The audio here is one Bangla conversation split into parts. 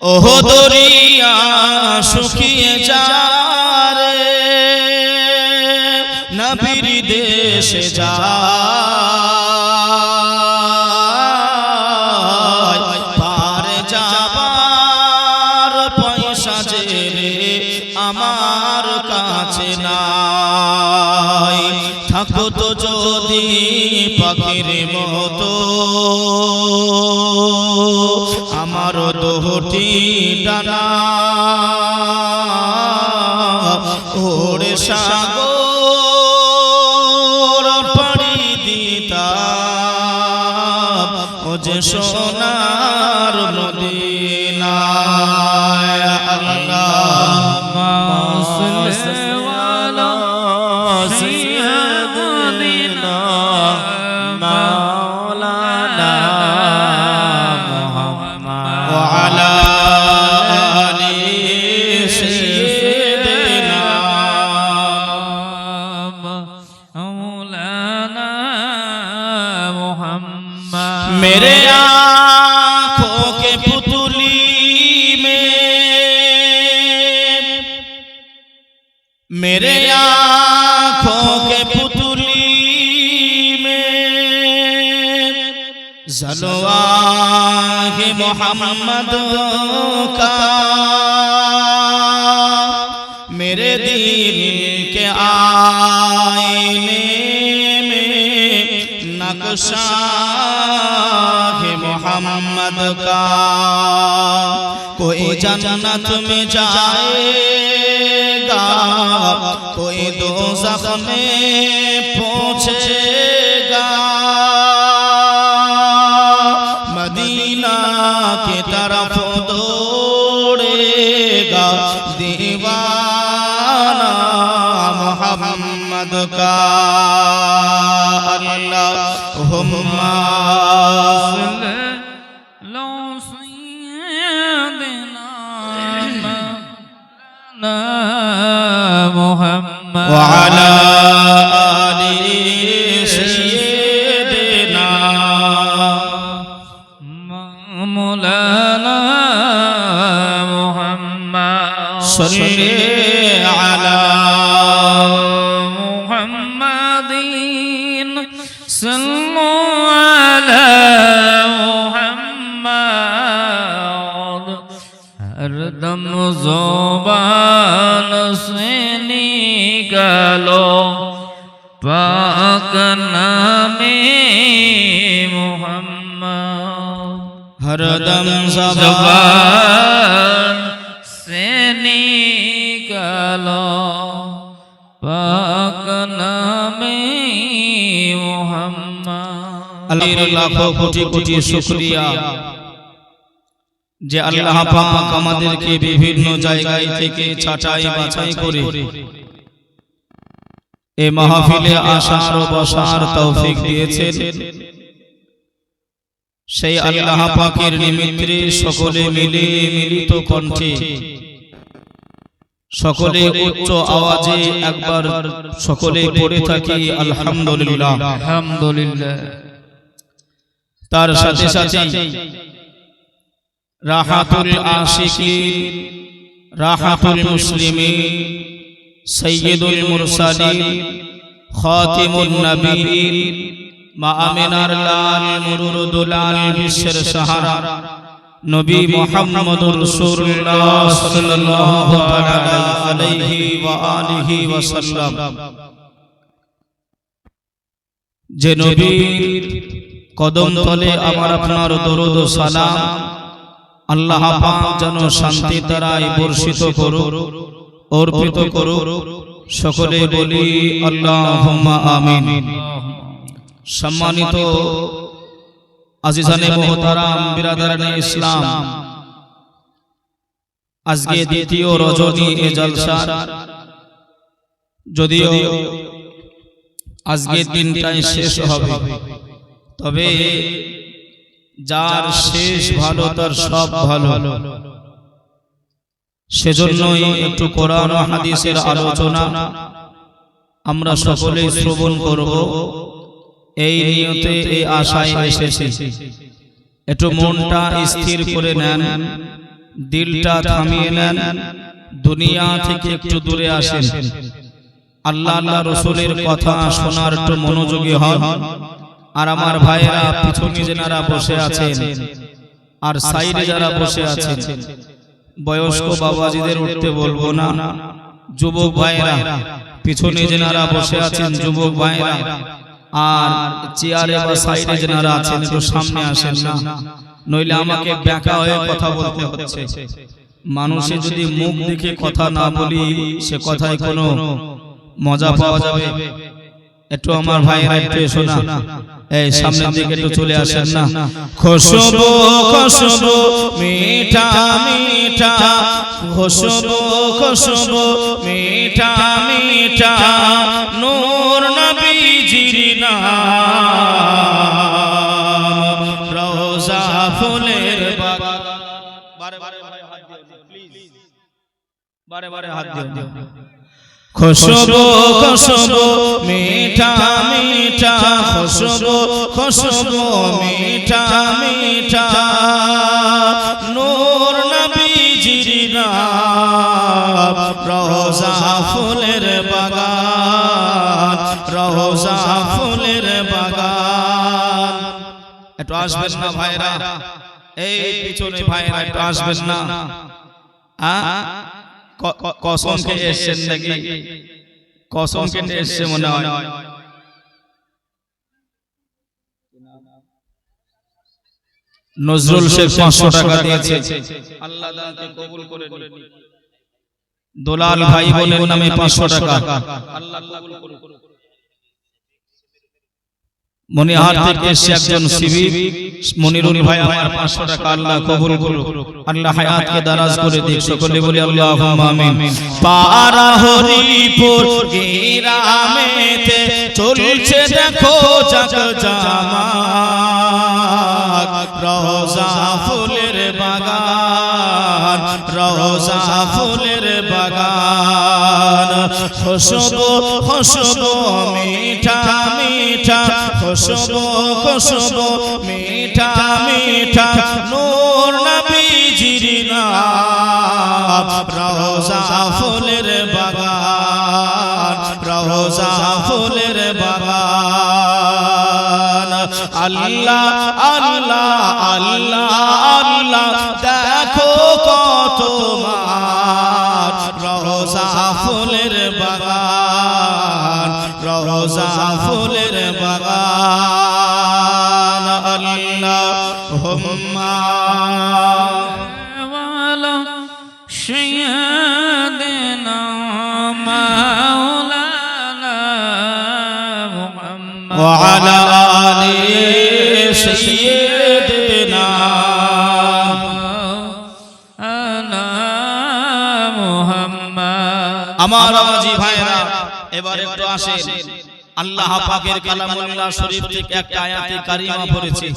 ওহ দরিয়া শুকিয়ে যারে নবীর দেশে যায় পার যাবার পয়সা যে আমার কাছে নাই থাকতো যদি পাখির মতো আমার দুটি ডানা ওরে সাগর পাড়ি দিতাম ও যে সোনার মদিনায় আল্লাহুম্মা সাল্লি আলা সাইয়্যিদিনা মাওলানা মুহাম্মদ ওয়া আলা আলি সাইয়্যিদিনা মাওলানা মুহাম্মদ मेरे आँखों के पुतली में मेरे आँखों के पुतली में जलवा है मोहम्मद का मेरे दिल के आईने में नक्शा है मोहम्मद का कोई जन्नत में जाएगा कोई दोज़ख में पहुंचेगा मदीना की तरफ दौड़ेगा दीवाना मोहम्मद का अल्लाहुम्मा وعلى آل سيدنا مولانا محمد صل على محمد صلوا على محمد हरदम ज़ुबान से निकालो पाक नामे मोहम्मद हरदम ज़ुबान से निकालो पाक नामे मोहम्मद अल्लाह लाखों कोटि कोटि शुक्रिया যে আল্লাহ পাক আমাদেরকে বিভিন্ন জায়গায় থেকে ছাঁটাই বাছাই করে এই মাহফিলে আসার ও বসার তৌফিক দিয়েছেন সেই আল্লাহ পাকের নিমিত্তে সকলে মিলে মিলিত কণ্ঠে সকলে উচ্চ আওয়াজে একবার সকলে পড়ে থাকি আলহামদুলিল্লাহ আলহামদুলিল্লাহ তার সাথে সাথে রাহাতুল আশিকিন রাহাতুল মুসলিমিন সাইয়্যিদুল মুরসালিন খাতিমুন নবিয়্যিন মা আমিনার লাল মুরুদুল আল বিশ্বের সাহারা নবী মুহাম্মদুর রাসূলুল্লাহ সাল্লাল্লাহু আলাইহি ওয়া আলিহি ওয়াসাল্লাম যে নবীর কদম তলে আমার আপনার দরুদ ও সালাম আল্লাহ পাক যেন শান্তি দ্বারাই বর্ষিত করুক অর্পিত করুক সকলে বলি আল্লাহুম্মা আমিন সম্মানিত আজিজানে মুহতারাম বিরাদারানে ইসলাম আজকে দ্বিতীয় রজনী এ জলসার যদিও আজকে দিনটাই শেষ হবে তবে যার শেষ ভালো তার সব ভালো সেজন্যই একটু কোরআন ও হাদিসের আলোচনা আমরা সকলেই শ্রবণ করব এই নিয়তে এই আশায় এসেছি একটু মনটা স্থির করে নেন দিলটা থামিয়ে নেন, দুনিয়া থেকে একটু দূরে আসেন, আল্লাহ আল্লাহ রসুলের কথা শোনার একটু মনোযোগী হন। আর আমার ভাইয়েরা পিছনে যারা বসে আছেন আর সাইডে যারা বসে আছেন, বয়স্ক বাবাজিদের উঠতে বলবো না, যুবক ভাইয়েরা পিছনে যারা বসে আছেন, যুবক ভাইয়েরা আর চেয়ারে বা সাইডে যারা আছেন একটু সামনে আসেন না, নইলে আমাকে ব্যাকা হয়ে কথা বলতে হচ্ছে। মানুষে যদি মুখ দেখে কথা না বলি সে কথায় কোনো মজা পাওয়া যাবে? একটু আমার ভাইয়েরা একটু এসো না, এই সামনের দিকে একটু চলে আসেন না। খুশবু খুশবু মিঠা মিঠা, খুশবু খুশবু মিঠা মিঠা, নূর নবীজির নাম, রওজা ফুলের বাগান। বারে বারে হাত দিও প্লিজ, বারে বারে হাত দিও। খুশবু খুশবু মিঠা মিঠা, খুশবু খুশবু মিঠা মিঠা, নূর নবীজির নাম, রওজা ফুলের বাগান, রওজা ফুলের বাগান। একটু আসবেন না ভাইরা, এই পিছনে ভাইরা একটু আসবেন না। কসম খেয়ে এসছেন নাকি? কসম খেয়ে এসছে মনে হয়। নজরুল শেখ 500 টাকা দিয়েছে, আল্লাহ দানকে কবুল করে নিন। দোলাল ভাই বোনের নামে 500 টাকা, আল্লাহ কবুল করুন। মনিহার থেকে এসে একজন সিভিক মনিরুল ভাই আমার 500 টাকা, আল্লাহ কবুল করুন, আল্লাহ হায়াতকে দারাজ করে দিক। সকলে বলি আল্লাহুম্মা আমিন। পারা হরিপুর গ্রামেতে চলছে দেখো জাকজমাক, রওজা ফুলের বাগান, রওজা ফুলের বাগান, খুশবু খুশবু মিঠা মিঠা, খুশবু খুশবু মিঠা মিঠা, নূর নবীজির নাম, রওজা ফুলের বাগান, রওজা ফুলের বাগান। আল্লাহ আল্লাহ আল্লাহ আল্লাহ, দেখো কত মার, রওজা ফুলের বাগান, রওজা ফুলের বাগান। আল্লাহুম্মা ওয়ালা সাইয়্যিদিনা মাওলানা মুহাম্মদ ওয়া আলা আলি সাইয়্যিদিনা আনা মুহাম্মদ। আমার আওয়াজি ভাইরা এবার একটু আসেন, আল্লাহ পাকের কালামুল্লাহ শরীফ থেকে একটা আয়াতে কারিমা পড়েছি।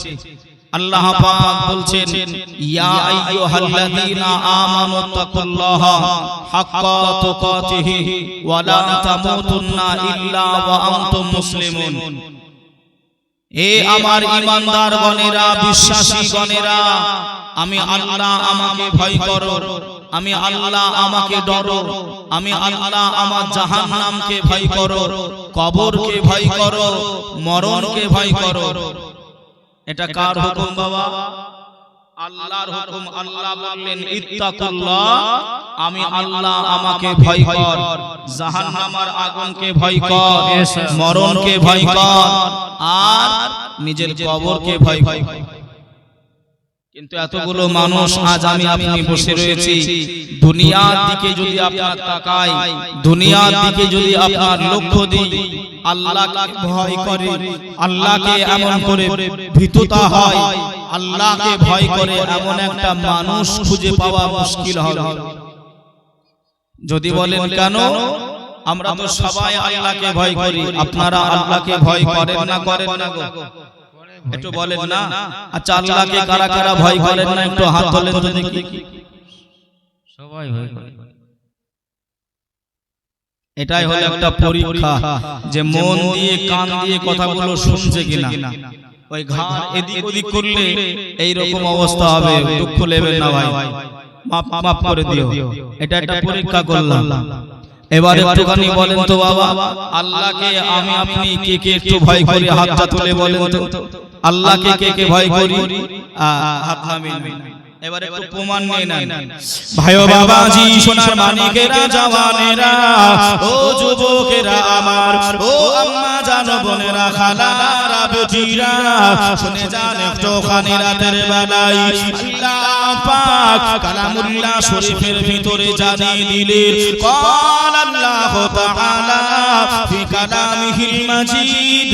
আল্লাহ পাক বলছেন, ইয়া আইয়ুহাল্লাযীনা আমানু তাকুল্লাহা হাক্কা তুকাতিহি ওয়া লা তামুতুন্না ইল্লা ওয়া আনতুম মুসলিমুন। এ আমার ঈমানদার গণেরা, বিশ্বাসী গণেরা, আমি আল্লাহ আমাকে ভয় করো, আমি আল্লাহ আমাকে ডরো, আমি আল্লাহ আমার জাহান্নামকে ভয় করো, কবরকে ভয় করো, মরণকে ভয় করো। এটা কার হুকুম বাবা? আল্লাহর হুকুম। আল্লাহ বললেন ইত্তাকুল্লাহ, আমি আল্লাহ আমাকে ভয় কর, জাহান্নামের আগুনকে ভয় কর, মরণকে ভয় কর, আর নিজের কবরকে ভয় কর। কিন্তু এতগুলো মানুষ আজ আমি আপনি বসে রয়েছি, দুনিয়ার দিকে যদি আপনার তাকাই, দুনিয়ার দিকে যদি আপনার লক্ষ্য দিই, আল্লাহকে ভয় করে, আল্লাহকে এমন করে ভীততা হয়, আল্লাহকে ভয় করে এমন একটা মানুষ খুঁজে পাওয়া মুশকিল হবে। যদি বলেন কেন? আমরা তো সবাই আল্লাহকে ভয় করি, আপনারা আল্লাহকে ভয় করেন না? করেন না গো? একটু বলেন না। আচ্ছা, আল্লাহকে কারা কারা ভয় করেন না একটু হাত তোলেন তো দেখি। সবাই ভয় করে। এটাই হলো একটা পরীক্ষা যে মন দিয়ে কান দিয়ে কথাগুলো শুনছে কিনা। ওই ঘাড় এদিক ওদিক করলে এই রকম অবস্থা হবে, দুঃখ নেবেন না ভাই। মাফ করে দিও। এটা একটা পরীক্ষা করলাম। এবার একটুখানি বলেন তো বাবা, আল্লাহকে আমি আপনি কে কে একটু ভয় করি? হাতটা তুলে বলেন তো, আল্লাহকে কে কে ভয় করি? হাত নামিয়ে এবার একটু প্রমাণ নিয়ে নেন। ভাইও বাবাজি, সোনার মানিকেরা, জওয়ানেরা, ও যুবকেরা আমার, ও আম্মা জানো, বোনেরা, খালারা, বেটিরা, শুনে যান একটুখানি রাতের বেলায় আল্লাহ পাক কালামুল্লাহ শরীফের ভিতরে জানিয়ে দিলেন, قال الله تعالى في كلامه المجيد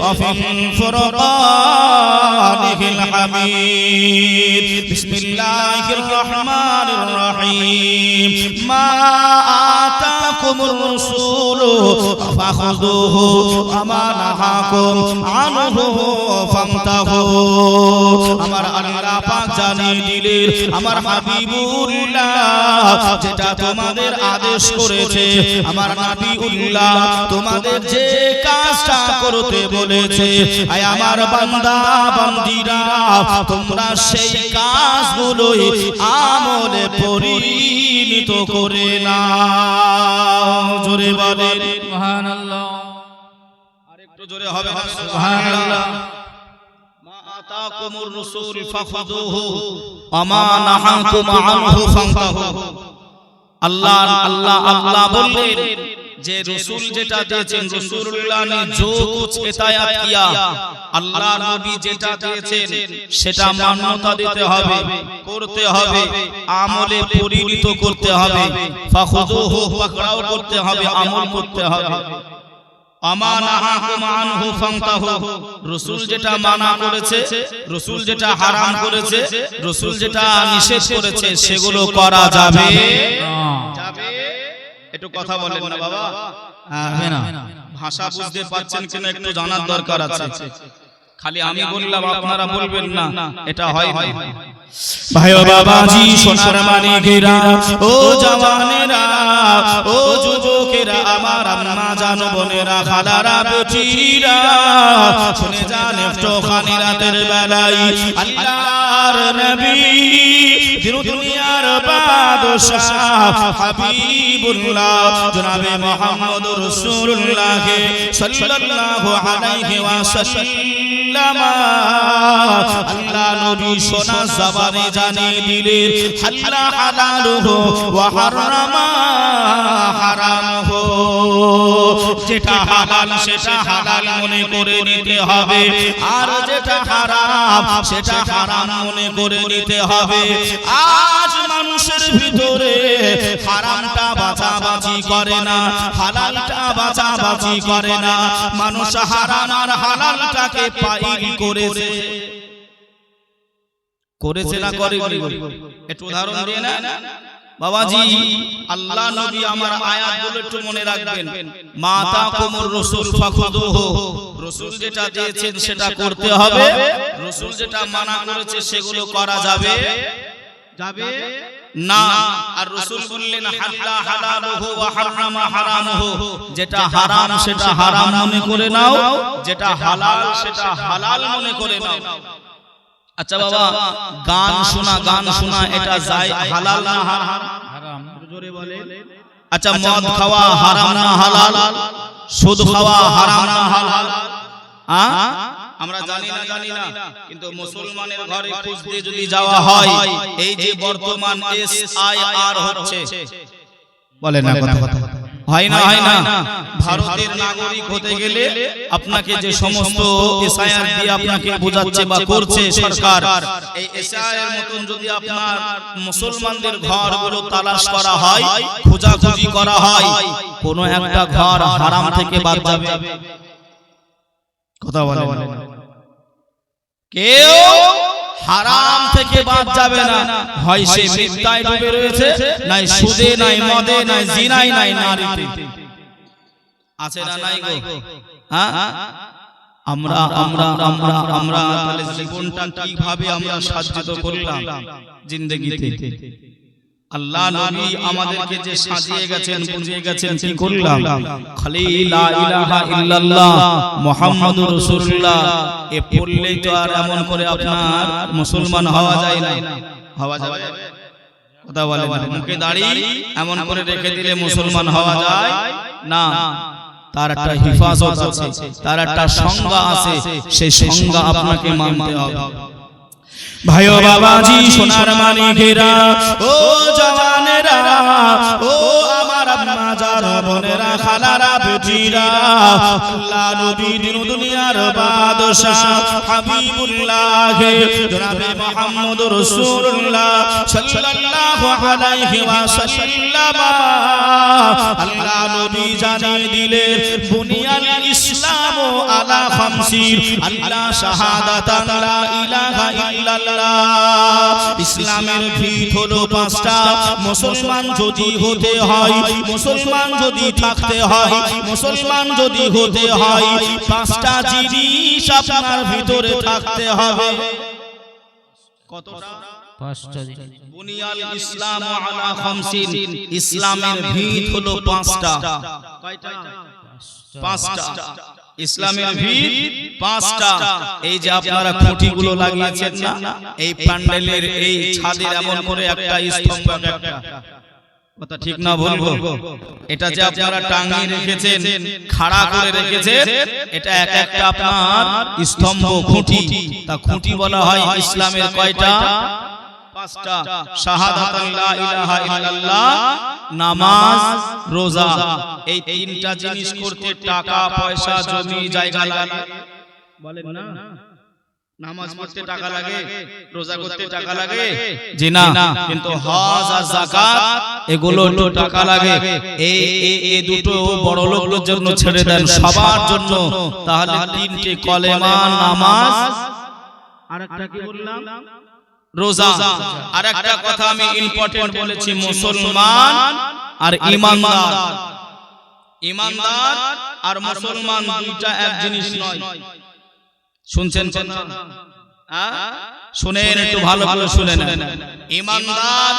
وفي فرقانه الحميد بسم الله الرحمن الرحيم ما آتاكم الرسول فخذوه وما نهاكم عنه فانتهوا আমার আল্লাহ পাক জানিয়ে দিলেন, আমার হাবিবুল্লাহ যেটা তোমাদের আদেশ করেছে, আমার নবীউল্লাহ তোমাদের যে কাজটা করতে বলেছে, আয় আমার বান্দা বান্দীরা, তোমরা সেই কাজগুলোই আমলে পরিণত করে নাও। জোরে বলেন সুবহানাল্লাহ। আরেকটু জোরে হবে সুবহানাল্লাহ। মা আতাকুমুর রাসূল ফাখুযুহু ওয়া মা নাহাকুম আনহু ফান্তাহু। আল্লাহ আল্লাহ আল্লাহ বললেন যে রসুল যেটা দিয়েছেন, রাসূলুল্লাহ ने जो कुछ हिदायत किया, আল্লাহ নবী যেটা দিয়েছেন সেটা মান্যতা দিতে হবে, করতে হবে, আমলে পরিণত করতে হবে। ফাখুযুহু পাকড়াও করতে হবে, আমল করতে হবে। আমা নাহাকুম আনহু ফান্তাহু, রাসূল যেটা মানা করেছে, রাসূল যেটা হারাম করেছে, রাসূল যেটা নিষেধ করেছে, সেগুলো করা যাবে যাবে। একটু কথা বলেন না বাবা, ভাষা বুঝতে পারছেন কিনা একটু জানার দরকার আছে। খালি আমি বললাম আপনারা বলবেন না, এটা হয় না। ভাইও বাবাজি, সোনার মানিকেরা, ও জওয়ানেরা, ও যুবকেরা, আমার আম্মা জানো, বোনেরা, খালারা, বেটিরা, শুনে যান একটুখানি রাতের বেলায় আল্লাহর নবী, দুনিয়ার বাদশাহ হাবিবুল্লাহ জনাবে মুহাম্মদ রাসূলুল্লাহ সাল্লাল্লাহু আলাইহি ওয়াসাল্লাম, আল্লাহ নবী সোনা জবানে জানিয়ে দিলেন, হাল্লা হালালুহু ওয়া হারামা হারামুহু। যেটা হালাল সেটা হালাল মনে করে নিতে হবে, আর যেটা হারাম সেটা হারাম মনে করে নিতে হবে। আজ মানুষের ভিতরে হারামটা বাঁচাবাঁচি করে না, হালালটা বাঁচাবাঁচি করে না। মানুষ হারাম আর হালালটাকে পাইল করেছে, করেছে না করে? একটু উদাহরণ দিয়ে না বাবাজি। আল্লাহ নবী আমার আয়াতগুলো একটু মনে রাখবেন। মা আতাকুমুর রাসূল ফাখুযুহু, রাসূল যেটা দিয়েছেন সেটা করতে হবে, রাসূল যেটা মানা করেছে সেগুলো করা যাবে যাবে না। আর রাসূল বললেন, হাল্লা হালালুহু ওয়া হারামা হারামুহু, যেটা হারাম সেটা হারাম মনে করে নাও, যেটা হালাল সেটা হালাল মনে করে নাও। আচ্ছা বাবা, গান শোনা এটা যায় হালাল না হারাম? জোরে বলেন। আচ্ছা, মদ খাওয়া হারাম না হালাল? সুদ খাওয়া হারাম না হালাল? আমরা জানি না, কিন্তু মুসলমানের ঘরে খুঁজতে যদি যাওয়া হয়, এই যে বর্তমান SIR হচ্ছে, বলেন না কথা হয় না। ভারতের নাগরিক হতে গেলে আপনাকে যে সমস্ত SIR দিয়ে আপনাকে বোঝাচ্ছে বা করছে সরকার, এই SIR এর মতন যদি আপনার মুসলমানদের ঘরগুলো তালাশ করা হয়, খোঁজাখুঁজি করা হয়, কোন একটা ঘর হারাম থেকে বাদ যাবে? কথা বলেন। কেউ হারাম থেকে বাদ যাবে না। হয় সে মিথ্যায় ডুবে রয়েছে, নাই সুদে, নাই মদে, নাই জিনায়, নাই নারীতে। আছে না নাই গো? আমরা তাহলে জীবনটা কিভাবে আমরা সাজ্জিত করলাম জিন্দেগিতে? আল্লাহ নবী আমাদেরকে যে সাজিয়ে গেছেন, বুঝিয়ে গেছেন, কি করলাম? খালি লা ইলাহা ইল্লাল্লাহ মুহাম্মাদুর রাসূলুল্লাহ এ পড়লেই তো আর এমন করে আপনার মুসলমান হওয়া যায় না। হওয়া যাবে? কথা বলে না, মুখে দাড়ি এমন করে রেখে দিলে মুসলমান হওয়া যায় না। তার একটা হিফাজত আছে, তার একটা সংজ্ঞা আছে, সেই সংজ্ঞা আপনাকে মানতে হবে। ভাইও বাবাজি, সোনার মানিকেরা, ও জওয়ানেরা, ও আমার আম্মাজান বোনেরা, খালারা, বেটিরা, আল্লাহ নবী দিন দুনিয়ার বাদশাহ হাবিবুল্লাহ জনাবে মুহাম্মদুর রাসূলুল্লাহ সাল্লাল্লাহু আলাইহি ওয়াসাল্লাম, আল্লাহ নবী জানিয়ে দিলেন বুনিয়াল ইসলাম আলা খামসিন, আল্লাহ শাহাদাতান লা ইলাহা ইল্লাল্লাহ। ইসলামের ভিত হলো পাঁচটা। মুসলমান যদি হতে হয়, মুসলমান যদি থাকতে হয়, মুসলমান যদি হতে হয়, পাঁচটা জিনিস আপনার ভিতরে থাকতে হবে। কতটা? পাঁচটা জিনিস। বুনিয়াল ইসলাম আলা খামসিন, ইসলামের ভিত হলো পাঁচটা। কয়টা? পাঁচটা। ইসলামের ভিত পাঁচটা। এই যে আপনারা খুঁটিগুলো লাগিয়েছেন না, এই প্যান্ডেলের এই ছাদের এমন করে একটা স্তম্ভ, একটা কথা ঠিক না বলবো, এটা যে আপনারা টাঙিয়ে রেখেছেন, খাড়া করে রেখেছেন, এটা এক একটা আপনার স্তম্ভ, খুঁটি। তা খুঁটি বলা হয় ইসলামের কয়টা? পাঁচটা। শাহাদাতান লা ইলাহা ইল্লাল্লাহ, নামাজ, রোজা। এই তিনটা জিনিস করতে টাকা পয়সা জমি জায়গা লাগে, বলেন না? নামাজ পড়তে টাকা লাগে, রোজা করতে টাকা লাগে, জি না? কিন্তু হজ আর যাকাত এগুলো তো টাকা লাগে। এই দুটো বড় লোকদের জন্য ছেড়ে দেন, সবার জন্য। তাহলে তিনটে কলেমা, নামাজ, আরেকটা কি বললাম? রোজা। আর একটা কথা আমি ইম্পর্টেন্ট বলেছি, মুসলমান আর ঈমানদার। ঈমানদার আর মুসলমান দুইটা এক জিনিস নয়। শুনছেন? শুনেন, একটু ভালো ভালো শুনেন। ঈমানদার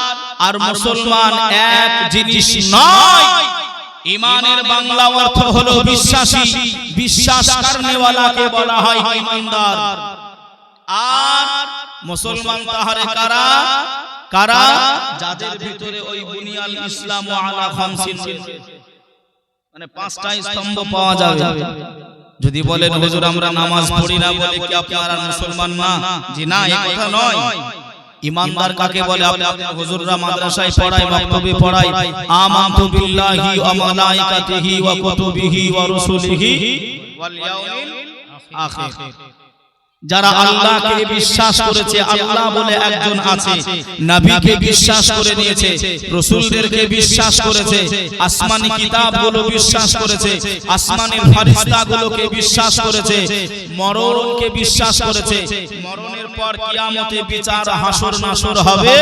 আর মুসলমান এক জিনিস নয়। ঈমানের বাংলা অর্থ হলো বিশ্বাসী, বিশ্বাস করনে ওয়ালাকে বলা হয় ঈমানদার। আর মুসলমান তাহারে কারা? কারা? যাদের ভিতরে ওই বুনিয়াল ইসলাম আলা খামসিন, মানে পাঁচটা স্তম্ভ পাওয়া যাবে। যদি বলেন হুজুর আমরা নামাজ পড়ি না বলে কি আপনারা মুসলমান না? জি না, এই কথা নয়। ঈমানদার কাকে বলে? আপনি হুজুররা মাদ্রাসায় পড়ায়, মাকতবে পড়ায়, আমানতু বিল্লাহি ওয়া মালাইকাতিহি ওয়া কুতুবিহি ওয়া রুসুলিহি ওয়াল ইয়াউমিল আখির। যারা আল্লাহকে বিশ্বাস করেছে, আল্লাহ বলে একজন আছে, নবীকে বিশ্বাস করে নিয়েছে, রাসূলদেরকে বিশ্বাস করেছে, আসমানি কিতাবগুলো বিশ্বাস করেছে, আসমানের ফেরেশতাগুলোকে বিশ্বাস করেছে, মরণকে বিশ্বাস করেছে, মরণের পর কিয়ামতে বিচার হাসর নাসর হবে,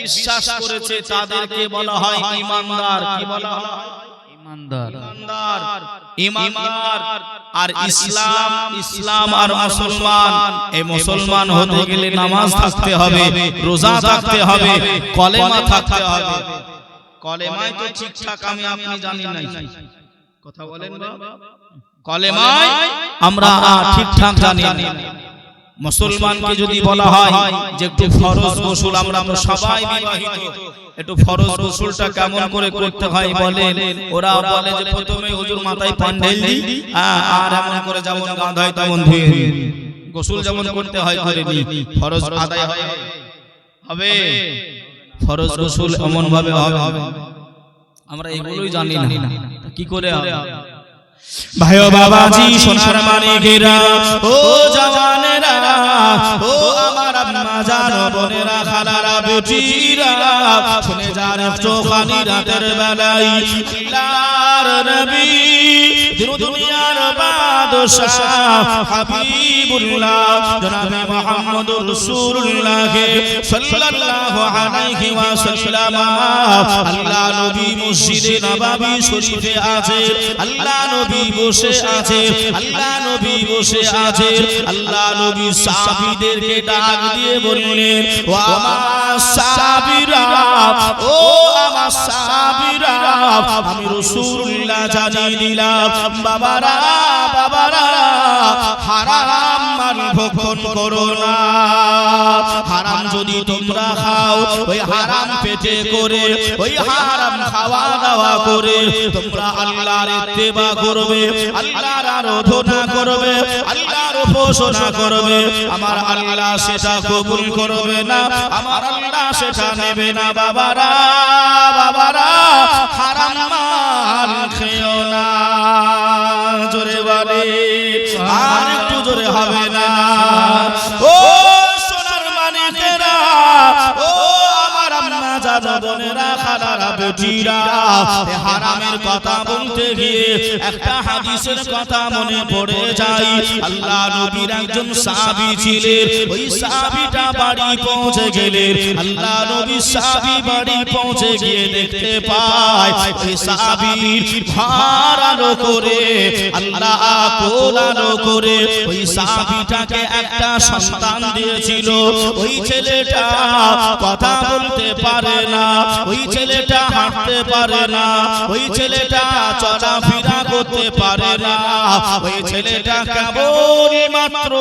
বিশ্বাস করেছে, তাদেরকে বলা হয় ঈমানদার। কি বলা হয়? ঈমানদার। ঈমানদার। আর ইসলাম, ইসলাম আর মুসলমান, এই মুসলমান হতে গেলে নামাজ থাকতে হবে, রোজা থাকতে হবে, কলেমা থাকতে হবে। কলেমায় তো ঠিকঠাক আমি আপনি জানি নাই, কথা বলেন বাবা। কলেমায় আমরা ঠিকঠাক জানি না। মুসলমানকে যদি বলা হয় যে একটু ফরজ গোসল, আমরা তো সবাই বিবাহিত, একটু ফরজ গোসলটা কেমন করে করতে হয় বলেন? ওরা বলে যে প্রথমে হুজুর মাথায় পান্ডেল দিই, আর এমন করে যেমন গাঁদ হয় তেমন ধুয়ে নিই, গোসল যেমন করতে হয় করে নিই, ফরজ আদায় হবে, ফরজ গোসল এমন ভাবে হবে। আমরা এগুলোই জানি না, কি করে হবে? ভাইও বাবাজি, সোনার মানিকেরা, ও জওয়ানেরা, ও আমার আম্মাজান বোনেরা, খালারা, বেটিরা, শুনে যান একটুখানি রাতের বেলায় আল্লাহর নবী দিন দুনিয়ার বাদশাহ হাবিবুল্লাহ জনাবে মুহাম্মদুর রাসূলুল্লাহ সাল্লাল্লাহু আলাইহি ওয়াসাল্লাম, আল্লাহ নবী মসজিদে নববী শরীফে আছে, আল্লাহ নবী বসে আছে, আল্লাহ নবী বসে আছে। আল্লাহ নবী সাহাবীদেরকে ডাক দিয়ে বললেন, ও আমার সাহাবীরা, ও আমার সাহাবীরা, আমি রাসূলুল্লাহ জানিয়ে দিলাম, বাবারা, বাবারা, হারাম মানব ভক্ষণ করো না। হারাম যদি তোমরা খাও, ওই হারাম পেটে করে, ওই হারাম খাওয়া দাওয়া করে তোমরা আল্লাহর ইত্তেবা করবে, আল্লাহর আরাধনা করবে, আল্লাহর উপাসনা করবে, আমার আল্লাহ সেটা কবুল করবে না, আমার আল্লাহ সেটা নেবে না। বাবারা বাবারা, হারাম মাল খেও না। জোরে বলে, আর একটু জোরে হবে না? ও সোনার মানিকেরা, ও আমার আম্মা জানা বোনেরা, খালারা, বেটিরা, হারামের কথা বলতে গিয়ে একটা হাদিসের কথা মনে পড়ে যায়। আল্লাহ নবীর একজন সাহাবী ছিলেন, ওই সাহাবীটা বাড়ি পৌঁছে গেলেন। আল্লাহ নবী সাহাবী বাড়ি পৌঁছে গিয়ে দেখতে পায় ওই সাহাবীর ঘর আলো করে, আল্লাহ কোল আলো করে ওই সাহাবীটাকে একটা সন্তান দিয়েছিল। ওই ছেলেটা কথা বলতে পারে না, ওই ছেলেটা হাঁটতে পারে না, ওই ছেলেটা চলাফেরা করতে পারে না, ওই ছেলেটা কেবল মাত্র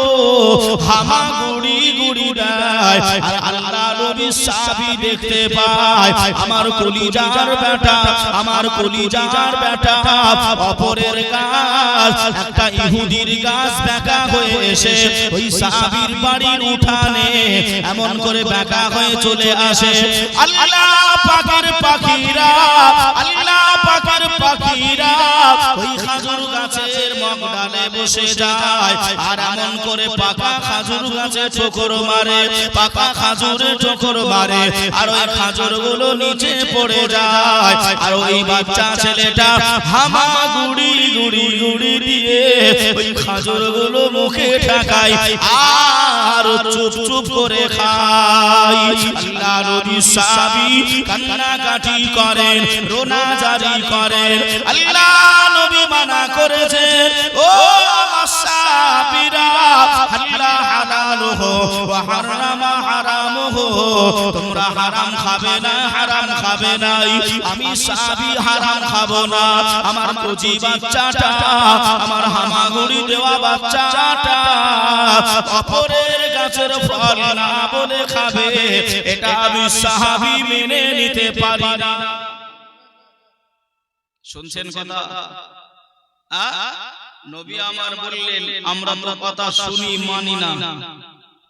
হামাগুড়ি গুড়ি দেয়। আর আল্লাহ নবী সাহাবী দেখতে পায় আমার কলিজার বেটা, আমার কলিজার বেটা অপরের গাছ, একটা ইহুদির গাছ বেঁকা হয়ে এসে ওই সাহাবীর বাড়ির উঠানে এমন করে বেঁকা হয়ে চলে আসে। আল্লাহ পাকের পাখিরা, আল্লাহ পাকের পাখিরা ওই খাজুর গাছের মগডালে বসে যায়, আর এমন করে পাকা খাজুর গাছে ঠোকর মারে, পাকা খাজুরে ঠোকর মারে, আর ওই খাজুরগুলো নিচে পড়ে যায়। আর ওই বাচ্চা ছেলেটা হামা গুড়ি গুড়ি গুড়ি দিয়ে ওই খাজুরগুলো মুখে ঠেকায় আর চুপ চুপ করে খায়। আল্লাহ নবী সাহাবী কান্নাকাটি করেন, রোনা জারি করেন। আল্লাহ নবী মানা করেছেন, ও আমার সাহাবীরা, আল্লাহ হালালুহু ওয়া হারামা হারামুহু, তোমরা হারাম খাবে না, হারাম খাবে না। আমি সাহাবী হারাম খাবো না। আমার কচি বাচ্চাটা, আমার হামাগুড়ি দেওয়া বাচ্চাটা অপরের গাছের ফল না বলে খাবে, এটা আমি সাহাবী মেনে নিতে পারি না। শুনছেন কথা? নবী আমার বললেন, আমরা তো কথা শুনি মানি না।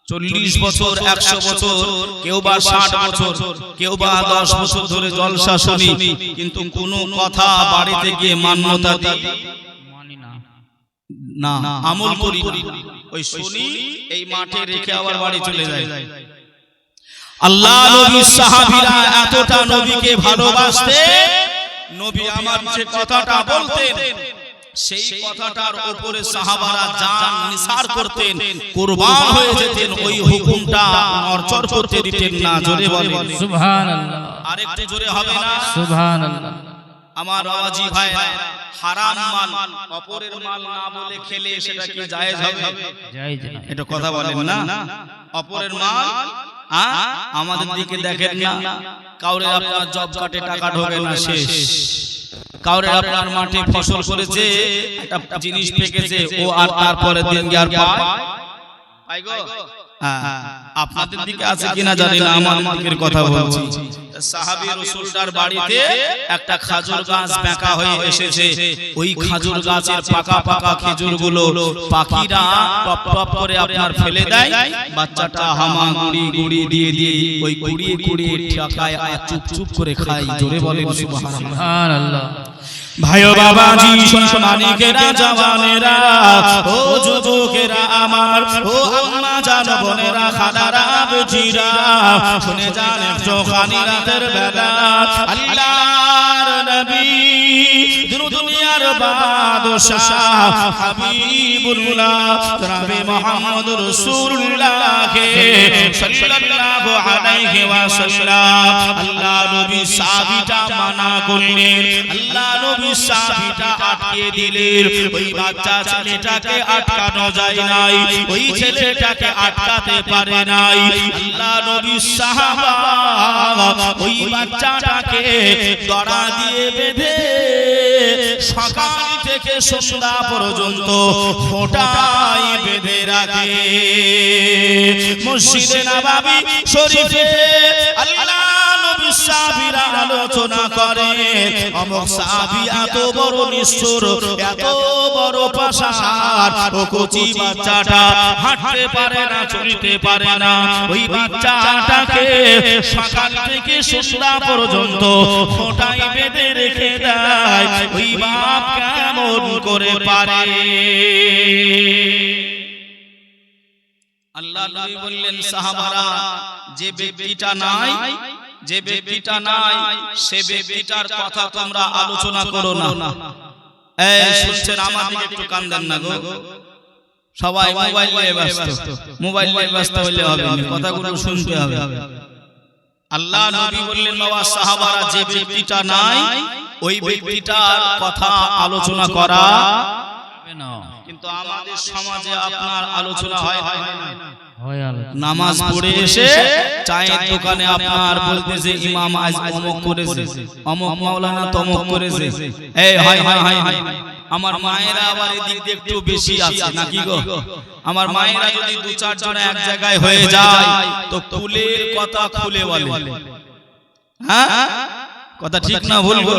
40 বছর, 100 বছর, কেউ বা 60 বছর, কেউ বা 10 বছর ধরে জলসা শুনি, কিন্তু কোনো কথা বাড়িতে গিয়ে মান্যতা দিই না, আমল করি না। ওই শুনি, এই মাঠে রেখে আবার বাড়ি চলে যায়। আল্লাহ নবীর সাহাবীরা এতটা নবীকে ভালোবাসতেন, নবী আমার যে কথাটা বলতেন সেই কথাটার উপরে সাহাবারা জান নিসার করতেন, কুরবান হয়ে যেতেন, ওই হুকুমটা নড়চড় করতে দিতেন না। জোরে বলেন সুবহানাল্লাহ। আরেকটু জোরে হবে না? সুবহানাল্লাহ। আমার বাবাজি ভাইরা, হারাম মাল, অপরের মাল না বলে খেলে সেটা কি জায়েজ হবে? জায়েজ না। এটা কথা বলেন না? অপরের মাল, আমাদের দিকে দেখেন না, কাউরে আপনার জব কাটে টাকা ঢোকে না, শেষ। কাউরে আপনার মাঠে ফসল করেছে, একটা জিনিস পেকেছে, ও আর তারপরে দিন আর পায় গো। আপনাদের দিকে আছে কিনা জানি না, আমার দিকের কথা বলছি। সাহাবী রাসূলটার বাড়িতে একটা খাজুর গাছ বেঁকা হয়ে এসেছে। ওই খাজুর গাছের পাকা পাকা খেজুরগুলো পাখিরা টপ টপ করে আপনার ফেলে দেয়, বাচ্চাটা হামা গুড়ি গুড়ি দিয়ে দিয়ে ওই কুড়িয়ে কুড়িয়ে ঠকায় আর চুপ চুপ করে খায়। জোরে বলেন সুবহানাল্লাহ। ভাইও বাবাজি, মানিকেরা, জওয়ানেরা, ও যুবকেরা আমার, ও আম্মা জান বোনেরা, খালারা, বেটিরা, শুনে যান একটু খানি রাতের বেলা আল্লাহর নবী, দুনিয়ার বাদশাহ হাবিবুল্লাহ জনাবে মুহাম্মদ রাসূলুল্লাহ সাল্লাল্লাহু আলাইহি ওয়াসাল্লাম, আল্লাহ নবী সাহাবীটা মানা করলেন, আল্লাহ নবী সাহাবীটা আটকে দিলেন। ওই বাচ্চা ছেলেটাকে আটকানো যায় নাই, ওই ছেলেটাকে আটকাতে পারে নাই। আল্লাহ নবী সাহাবা ওই বাচ্চাটাকে দড়া দিয়ে বেঁধে সকাল থেকে সন্ধ্যা পর্যন্ত ফোঁটাই বেঁধে রাখে। মসজিদে নববী শরীফে আল্লাহ নবী সাহাবীরা আলোচনা করে, অমুক সাহাবী এত বড় নিষ্ঠুর, এত বড় পাষাণ, ও কচি বাচ্চাটা হাঁটতে পারে না, চলতে পারে না, ওই বাচ্চাটাকে সকাল থেকে সন্ধ্যা পর্যন্ত ফোঁটাই বেঁধে রেখে দেয়, ওই বাপ কেমন করে পারে? আল্লাহ নবী বললেন, সাহাবারা, যে ব্যক্তিটা নাই, যে ব্যক্তিটা নাই, সে ব্যক্তিটার কথা তোমরা আলোচনা করো না। এই শুনছেন? আমার দিকে একটু কান দেন না গো। সবাই মোবাইল নিয়ে ব্যস্ত, মোবাইল নিয়ে ব্যস্ত হলে হবে না, কথাগুলো শুনতে হবে। আল্লাহ নবী বললেন, বাবা সাহাবারা, যে ব্যক্তিটা নাই, ওই ব্যক্তিটার কথা আলোচনা করা যাবে না। কিন্তু আমাদের সমাজে আপনার আলোচনা হয় না? নামাজ পড়ে এসে চায়ের দোকানে আপনার বলতেছে, ইমাম আজ অমুক করেছে, অমুক মাওলানা তমুক করেছে। এই হয় হয় হয় হয়। আমার মায়েরা আবার এদিক দিয়ে একটু বেশি আছে নাকি গো? আমার মায়েরা যদি দু চার জন এক জায়গায় হয়ে যায় তো কুলের কথা খুলে বলে। হ্যাঁ, কথা ঠিক না বলবো?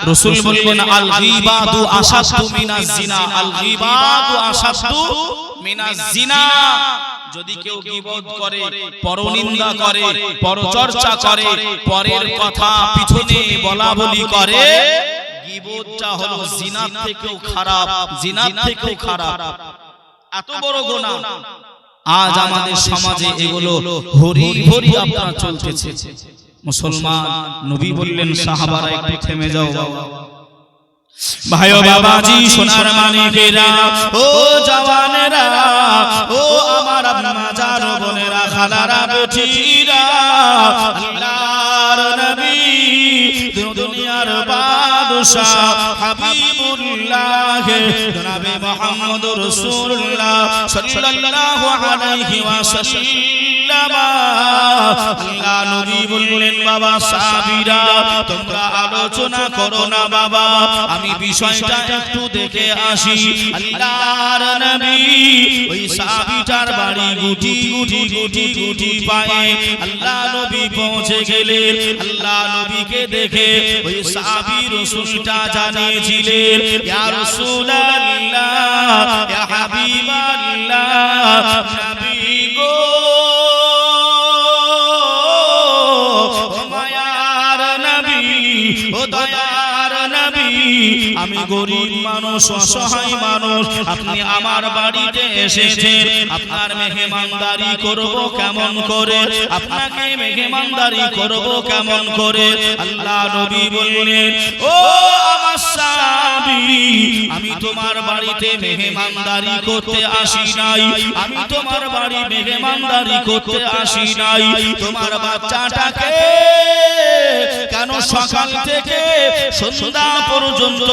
রাসূল বললেন, আল গীবাতু আশাদ্দু মিনাজ জিনা, আল গীবাতু আশাদ্দু মিনাজ জিনা। যদি কেউ গীবত করে, পরনিন্দা করে, পরচর্চা করে, পরের কথা পিছনে বলা বলি করে, গীবতটা হলো জিনার থেকেও খারাপ, জিনার থেকেও খারাপ, এত বড় গুনাহ। আজ আমাদের সমাজে এগুলো হরি হরি আপনার চলতেছে। মুসলমান, নবী বললেন, সাহাবারা একটু থেমে যাও। ভাই ও বাবাজি, সোনার মানিকেরা, ও জওয়ানেরা, ও আমার আম্মা জান, বোনেরা, খালারা, বেটিরা, আল্লাহর নবী, দুনিয়ার বাদশা হাবিবুল্লাহ জনাবে মুহাম্মদুর রাসূলুল্লাহ সাল্লাল্লাহু আলাইহি ওয়াসাল্লাম। আল্লাহ নবী বললেন, বাবা সাহাবীরা, তোমরা আলোচনা করো না বাবা, আমি বিষয়টা একটু দেখে আসি। আল্লাহর নবী ওই সাহাবীটার বাড়ি গুটি গুটি গুটি গুটি পায়ে আল্লাহ নবী পৌঁছে গেলেন। আল্লাহ নবীকে দেখে ওই সাহাবী রাসূলটা জানিয়েছিলেন, ইয়া রাসূলুল্লাহ, ইয়া হাবিবাল্লাহ, নবী গো, ও মায়ার নবী, ও দয়ার নবী, আমি গরিব মানুষ, অসহায় মানুষ, আপনি আমার বাড়িতে এসেছেন, আপনার মেহমানদারি করব কেমন করে, আপনাকে মেহমানদারি করব কেমন করে? আল্লাহ নবী বললেন, ও আমার সাহাবী, আমি তোমার বাড়িতে মেহমানদারি করতে আসি নাই, আমি তোমার বাড়ি মেহমানদারি করতে আসি নাই, তোমার বাচ্চাটাকে কেন সকাল থেকে সন্ধ্যা পর্যন্ত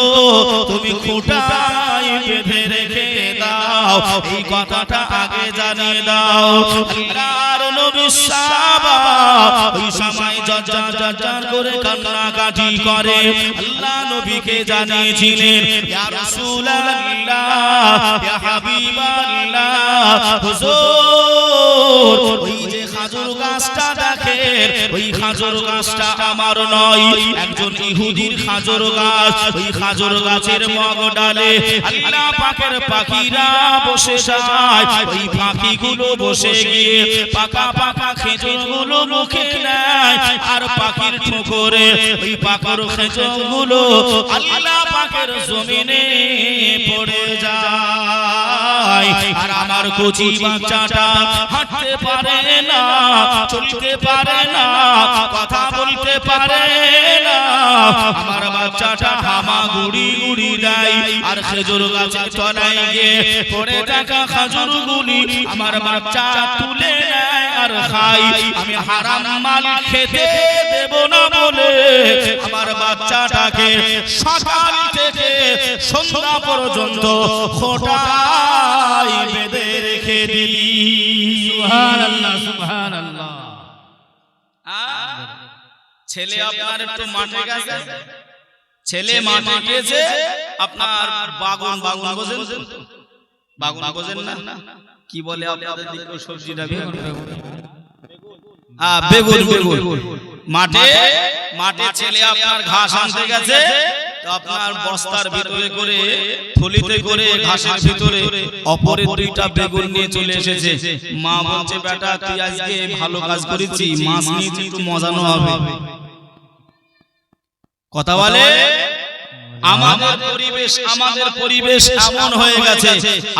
তুমি খোঁটায় বেঁধে রেখে দাও, এই কথাটা আগে জানিয়ে দাও। আল্লাহর নবী সাহাবা ওই সময় জজ্জার করে কান্নাকাটি করে আল্লাহ নবীকে জানিয়েছিলেন, ইয়া রাসূলুল্লাহ, ইয়া হাবিবাল্লাহ, হুজুর, ওই যে খাজুর গাছটা দেখেন, ওই খাজুর গাছটা আমার নয়, একজন ইহুদির খাজুর গাছ। ওই খাজুর গাছের মগ ডালে আল্লাহ পাকের পাখিরা বসে যায়, ওই পাখিগুলো বসে গিয়ে পাকা পাকা খেজুরগুলো মুখে নেয়, আর পাখির ঠোকরে ওই পাকার খেজুরগুলো আল্লাহ পাকের জমিনে পড়ে যায়। আর আমার কচি বাচ্চাটা হাঁটতে পারে না, চলতে পারে না, কথা বলতে পারে না, আমার বাচ্চাটা হামাগুড়ি গুড়ি দেয়, আর খেজুর গাছের তলায় গিয়ে পড়ে থাকা খেজুরগুলি আমার বাচ্চা তুলে নেয় আর খায়। আমি হারাম মাল খেতে দেব না বলে আমার বাচ্চাটাকে সকাল থেকে সন্ধ্যা পর্যন্ত খোঁটায় বেঁধে রেখে দিই। সুবহানাল্লাহ, সুবহানাল্লাহ। ছেলে আপনার একটু মাঠে গেছে, ছেলে মাঠে গিয়েছে আপনার বাগুন বোঝেন তো? বাগুন বোঝেন না? কি বলে আপনাদের দিকে সবজিটা? বেগুন। মাঠে ছেলে আপনার ঘাস আনতে গেছে, তো আপনার বস্তার ভিতরে করে থলিতে করে ঘাসের ভিতরে অপরে দুইটা বেগুন নিয়ে চলে এসেছে। মা বলছে, বেটা তুই আজকে ভালো কাজ করেছি, মাছ নিয়ে একটু মজানো হবে। কথা বলে আমাদের পরিবেশ এমন হয়ে গেছে।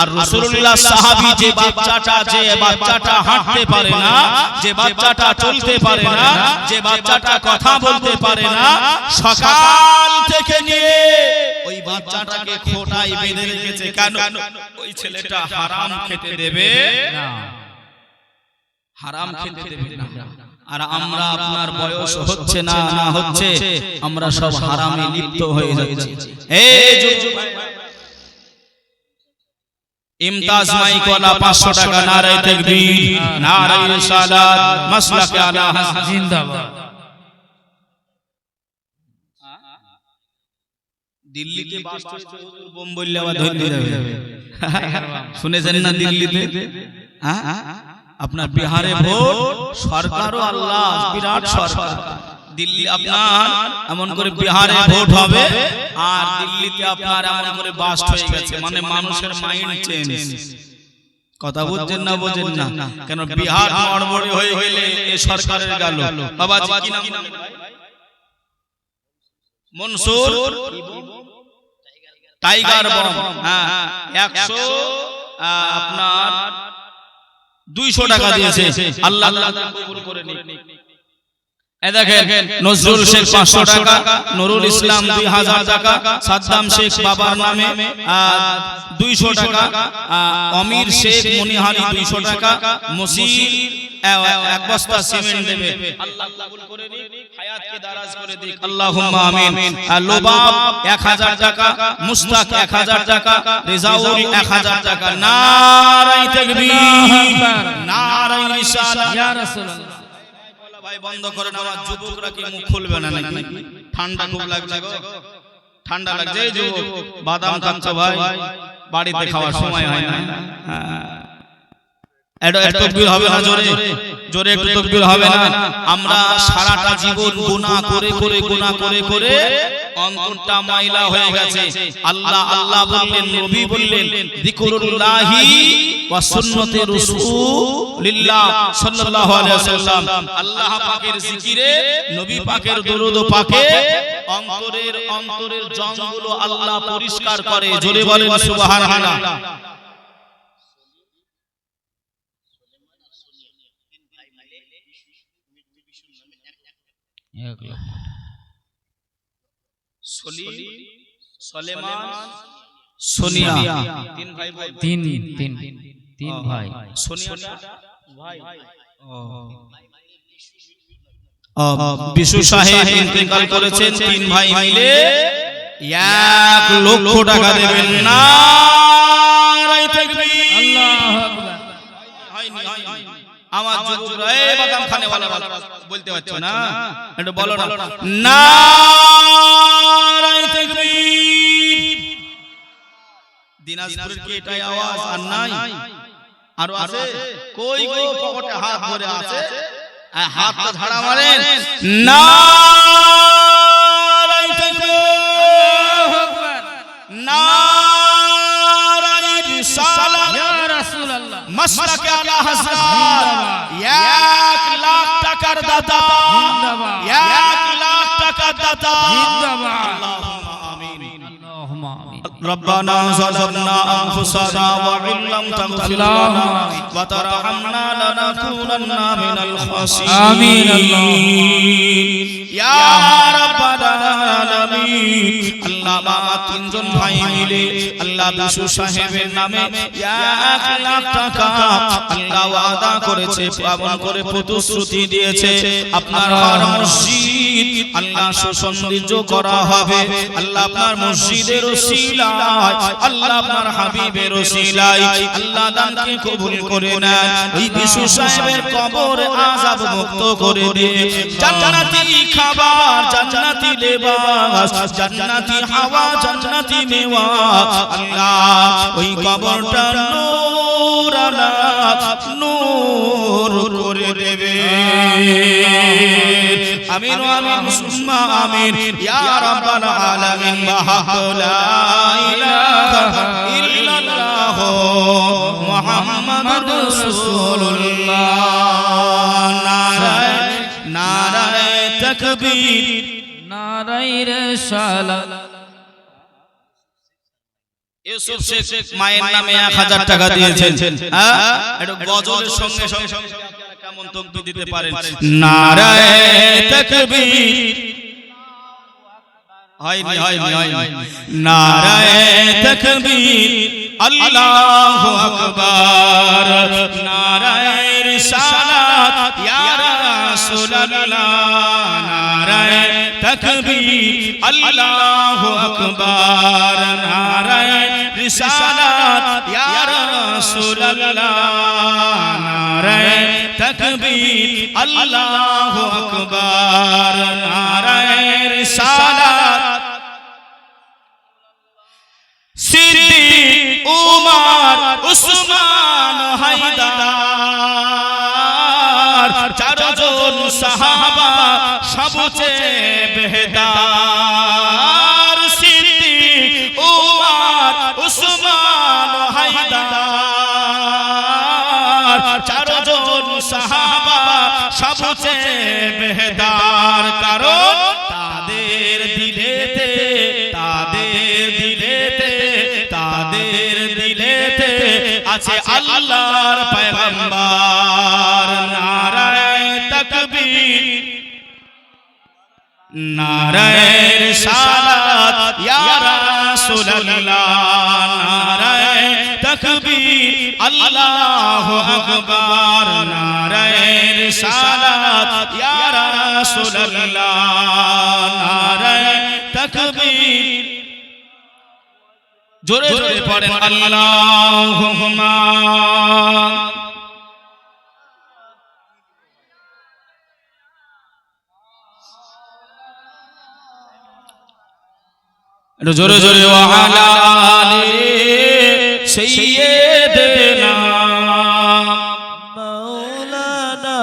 আর রাসূলুল্লাহ সাহাবী যে বাচ্চাটা হাঁটতে পারে না, যে বাচ্চাটা চলতে পারে না, যে বাচ্চাটা কথা বলতে পারে না, সকাল থেকে নিয়ে ওই বাচ্চাটাকে খোঁটায় বেঁধে রেখেছে। কেন? ওই ছেলেটা হারাম খেতে দেবে না, হারাম খেতে দেবে না। আর আমরা আপনার বয়স হচ্ছে না হচ্ছে, আমরা সব হারামে লিপ্ত হয়ে যাচ্ছি। এই ইমতাজ মাইকওয়ালা 500 টাকা, নারায়ে তাকবীর, নারায়ে রিসালাত, মাসলাকে আলা হাসান জিন্দাবাদ। দিল্লিতে বাস চলছে, বোম বললে আবার ধরে যাবে। শুনেছেন না দিল্লিতে? আপনার বিহারে ভোট, সরকারও আল্লাহ, বিরাট সরকার। দিল্লি আপনার এমন করে বিহারে ভোট হবে, আর দিল্লিতে আপনার এমন করে বাস্ট হয়ে গেছে, মানে মানুষের মাইন্ড চেঞ্জ। কথা বুঝছেন না? বোঝেন না কেন? বিহার নড়বড়ে হয়ে গেলে এই সরকারের গেল। বাবাজি কি নাম? মনসুর টাইগার বম। হ্যাঁ, 100 আপনার 200 টাকা দিয়েছে। আল্লাহ কবুল করে নিক। এই দেখেন, নজরুল শেখ 500 টাকা, নুরুল ইসলাম 2000 টাকা, সাদ্দাম শেখ বাবার নামে 200 টাকা, অমির শেখ মনিহারি 200 টাকা, মসির 1 বস্তা সিমেন্ট দেবে। আল্লাহ কবুল করে নিক, হায়াতকে দারাজ করে দিক, আল্লাহুম্মা আমিন। লোবাব 1000 টাকা, মুস্তাক 1000 টাকা, রিজাউল 1000 টাকা। নারায়ে তাকবীর, নারায়ে রিসালাত, ইয়া রাসূলুল্লাহ। ভাই বন্ধ করেন, আমার যুবকরা কি মুখ খুলবে না নাকি? ঠান্ডা খুব লাগছে গো, ঠান্ডা লাগছে। এই যুবক বাদাম খাচ্ছ ভাই, বাড়িতে খাওয়ার সময় হয় না। একটু তাকবীর হবে না? জোরে একটু তাকবীর হবে না? আমরা সারাটা জীবন গুনাহ করে অন্তরটা ময়লা হয়ে গেছে। আল্লাহ বললেন, নবী বললেন, যিকরুল্লাহি ওয়া সুন্নতে রাসূলিল্লাহ সাল্লাল্লাহু আলাইহি ওয়াসাল্লাম। আল্লাহ পাকের জিকিরে, নবী পাকের দরুদ ও পাকে অন্তরের জংগুলো আল্লাহ পরিষ্কার করে। জোরে বলেন সুবহানাল্লাহ। সলেমান, সোনিয়া, তিন ভাই। সোনিয়া ভাই, বিশু সাহেব ইন্তেকাল করেছেন। 3 ভাই মিলে 1 লক্ষ টাকা দেবেন। নারায়ে তাকবীর, আল্লাহু আকবার। হয়নি। আমার যুবকরা এই বাদাম খানে वाला বলতে পারছো না? একটু বলো না, নারায়ে তাকবীর। দিনাজপুরের কি এটাই আওয়াজ? আর নাই? আরো আছে? কই পকেটে হাত ধরে আছে, হাতটা ঝাড়া মারেন। নারায়ে তাকবীর, আল্লাহু আকবার। নারায়ে রিসালাত, ইয়া রাসূলুল্লাহ। মাসলাকে আলা হাসান 1 লাখ টাকার দাতা, 1 লাখ টাকার দাতা। আল্লাহুম্মা আমিন, আল্লাহুম্মা আমিন। রব্বানা যালামনা আনফুসানা ওয়া ইন লাম তাগফির লানা ওয়া তারহামনা লানাকুনান্না মিনাল খাসিরিন। আমিন, আল্লাহুম্মা ইয়া রাব্বাল আলামিন। আল্লাহ বাবা 3 জন ভাই মিলে আল্লাহ বিশু সাহেবের নামে 1 লাখ টাকা আল্লাহ ওয়াদা করেছে, পাবন করে প্রতিশ্রুতি দিয়েছে। আপনার মসজিদ আল্লাহ সুসৌন্দর্য করা হবে। আল্লাহ আপনার মসজিদের ওসিলায়, আল্লাহ আপনার হাবিবের ওসিলায় আল্লাহ দানকে কবুল করে নেন। এই বিশু সাহেবের কবর আযাব মুক্ত করে দিয়ে জান্নাতি খাবার, জান্নাতি লেবাস, জান্নাতি হাওয়া, জান্নাতি মেওয়া। আল্লাহ ওই কবরটা নূর আলা নূর করে দেবে। আমিন আমিন সুম্মা আমিন ইয়া রাব্বাল আলামিন। লা ইলাহা ইল্লাল্লাহ মুহাম্মাদুর রাসূলুল্লাহ। নারায়ে নারায়ে তাকবীর, নারায়ে রিসালাত। ইউসুফ শেখ মায়ের নামে 1000 টাকা দিয়েছেন। হ্যাঁ, এটা গজলের সঙ্গে সঙ্গে কেমন তাকবীর দিতে পারেন? নারায়ে তাকবীর, হয়নি হয়নি হয়নি। নারায়ে তাকবীর, আল্লাহু আকবার। নারায়ে রিসালাত ইয়া রাসূলুল্লাহ। নারায়ে তাকবীর, আল্লাহু আকবার। নারায়ে রিসালাত ইয়া রাসূলুল্লাহ। নারায়ে তাকবীর, আল্লাহু আকবার। নারায়ে রিসালাত। সিদ্দিক, উমর, উসমান, হায়দার, চারজন সাহাবা সবচেয়ে বেহতার। সিদ্দিক, উমর, উসমান, হায়দার, চারজন সাহাবা সবচেয়ে বেহতার। কারণ তাদের দিলেতে আছে আল্লাহর পয়গম্বর। নারায়ে তাকবীর, নারায়ে রিসালাত ইয়া রাসূলুল্লাহ। নারায়ে তাকবীর, আল্লাহু আকবার। নারায়ে রিসালাত ইয়া রাসূলুল্লাহ। নারায়ে তাকবীর। জোরে জোরে পড়েন আল্লাহুম্মা। জোরে জোরে ওয়া আলা আলি সাইয়্যিদিনা মাওলানা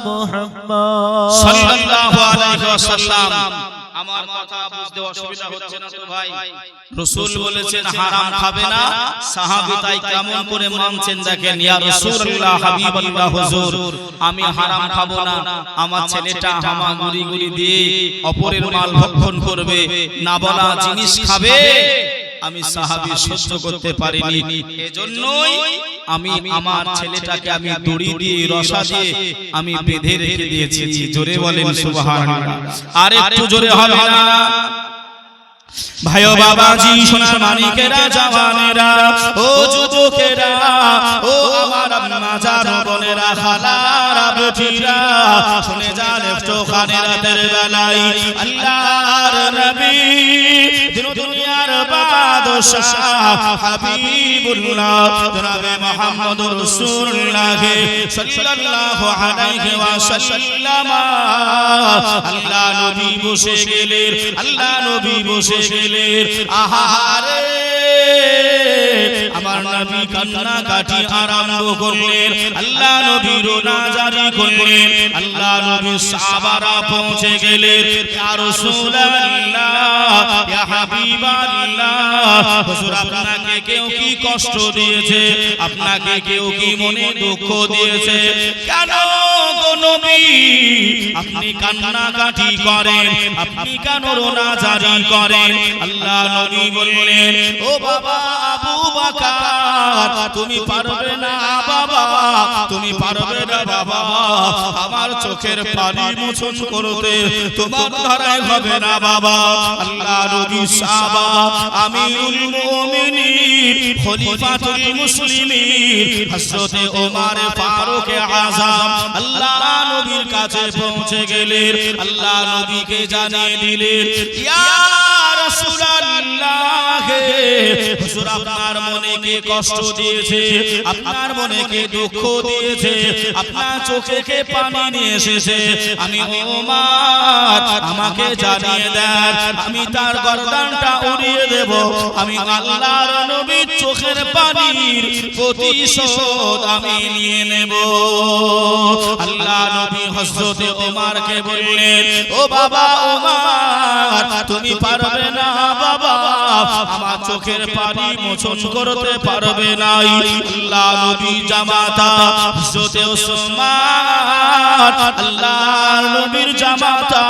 মুহাম্মদ সাল্লাল্লাহু আলাইহি ওয়াসাল্লাম। আমার কথা বুঝতে অসুবিধা হচ্ছে না তো ভাই? রাসূল বলেছেন হারাম খাবে না, সাহাবী তাই কেমন করে মানছেন দেখেন। ইয়া রাসূলুল্লাহ, হাবিবাল্লাহ, হুজুর আমি হারাম খাবো না, আমার ছেলেটা হামাগুড়ি গুড়ি দিয়ে অপরের মাল ভক্ষণ করবে, না বলা জিনিস খাবে, আমি সাহাবী সহ্য করতে পারিনি। এজন্যই আমি আমার ছেলেটাকে আমি দড়ি দিয়ে রশা দিয়ে আমি বেঁধে রেখে দিয়েছি। জোরে বলেন সুবহানাল্লাহ। আর একটু জোরে হবে না? ভাইও বাবাজি, সোনার মানিকেরা, জওয়ানেরা, ও যুবকেরা, ও আমার আম্মা জান বোনেরা, খালারা, বেটিরা, শুনে যান একটু খানে রাতের বেলায় আল্লাহর নবী, দুনিয়ার বাদশাহ হাবিবুল্লাহ জনাবে মুহাম্মদুর রাসূলুল্লাহ সাল্লাল্লাহু আলাইহি ওয়াসাল্লাম। আল্লাহ নবী বসে গেলেন, আল্লাহ নবী বসে গেলেন। আহারে আমার নবী কান্না কাটি আরম্ভ করলেন। আল্লাহ নবী রোনা জারি করলেন। আল্লাহ নবী সাহাবারা পৌঁছে গেলেন। ইয়া রাসূলুল্লাহ, ইয়া হাবিবাল্লাহ, হুজুর আপনাকে কেউ কি কষ্ট দিয়েছে? আপনাকে কেউ কি মনে দুঃখ দিয়েছে? কেন গো নবী আপনি কান্না কাটি করেন? আপনি কেন রোনা জারি করেন? আল্লাহ নবী বললেন, ও বাবা আবু বকর, তুমি পারবে না বাবা, তুমি পারবে না বাবা, আমার চোখের পানি মোচন করতে তোমার দ্বারাই হবে না বাবা। আল্লাহ নবী সাহাবা, আমিরুল মুমিনিন, খলিফাতুল মুসলিমিন হযরত ওমর ফারুক আযম আল্লাহ নবীর কাছে পৌঁছে গেলেন। আল্লাহ নবীকে জানিয়ে দিলেন, ইয়া রাসূলুল্লাহ আগে হুজুর আপনার মনে কে কষ্ট দিয়েছে, আপনার মনে কে দুঃখ দিয়েছে, আপনার চোখে কে পানি নিয়ে এসেছে, আমি ওমর আমাকে জানিয়ে দেন, আমি তার গর্দানটা উড়িয়ে দেব, আমি আল্লাহর নবীর চোখের পানির প্রতিশোধ আমি নিয়ে নেব। আল্লাহ নবী হযরতে ওমরকে বললেন, ও বাবা ওমর, তুমি পারবে না বাবা, আমার চোখের পানি মোচন করতে পারবে না। আল্লাহ নবী জামাতা হযরতে ওসমান, আল্লাহর নবীর জামাতা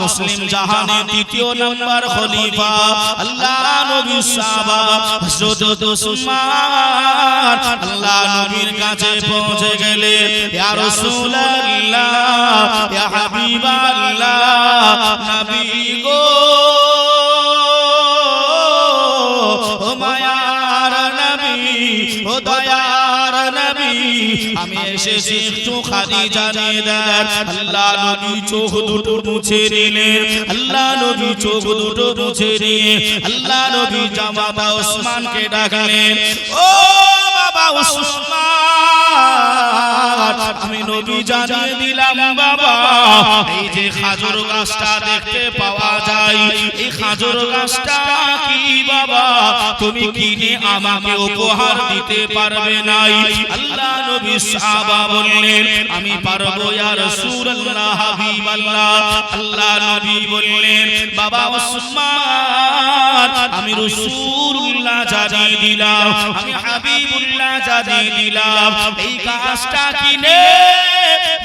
মুসলিম জাহানের দ্বিতীয় নাম্বার খলিফা, আল্লাহ নবীর সাহাবা হযরত ওসমান আল্লাহ নবীর কাছে পৌঁছে গেলেন। ইয়া রাসূলুল্লাহ, ইয়া হাবিবাল্লাহ, নবী গো, ও মায়ার নবী, ও দয়ার নবী, আমি এসেছি একটু খালি জানিয়ে দেন। আল্লাহ নবী চোখ দুটো মুছে নিলেন, আল্লাহ নবী চোখ দুটো মুছে নিয়ে আল্লাহ নবী জামাতা ওসমানকে ডাকলেন, ও বাবা ওসমান, আমি নবী জানিয়ে দিলাম বাবা, এই যে খাজুর গাছটা দেখতে পাওয়া যায়, এই খাজুর গাছটা কি বাবা তুমি কিনে আমাকে উপহার দিতে পারবে না? আল্লাহ নবী সাহাবা বললেন, আমি পারবো ইয়া রাসূলুল্লাহ, হাবিবাল্লাহ। আল্লাহ নবী বললেন, বাবা ওসমান, আমি রাসূলুল্লাহ জানিয়ে দিলাম, আমি হাবিবুল্লাহ জানিয়ে দিলাম, এই গাছটা কিনে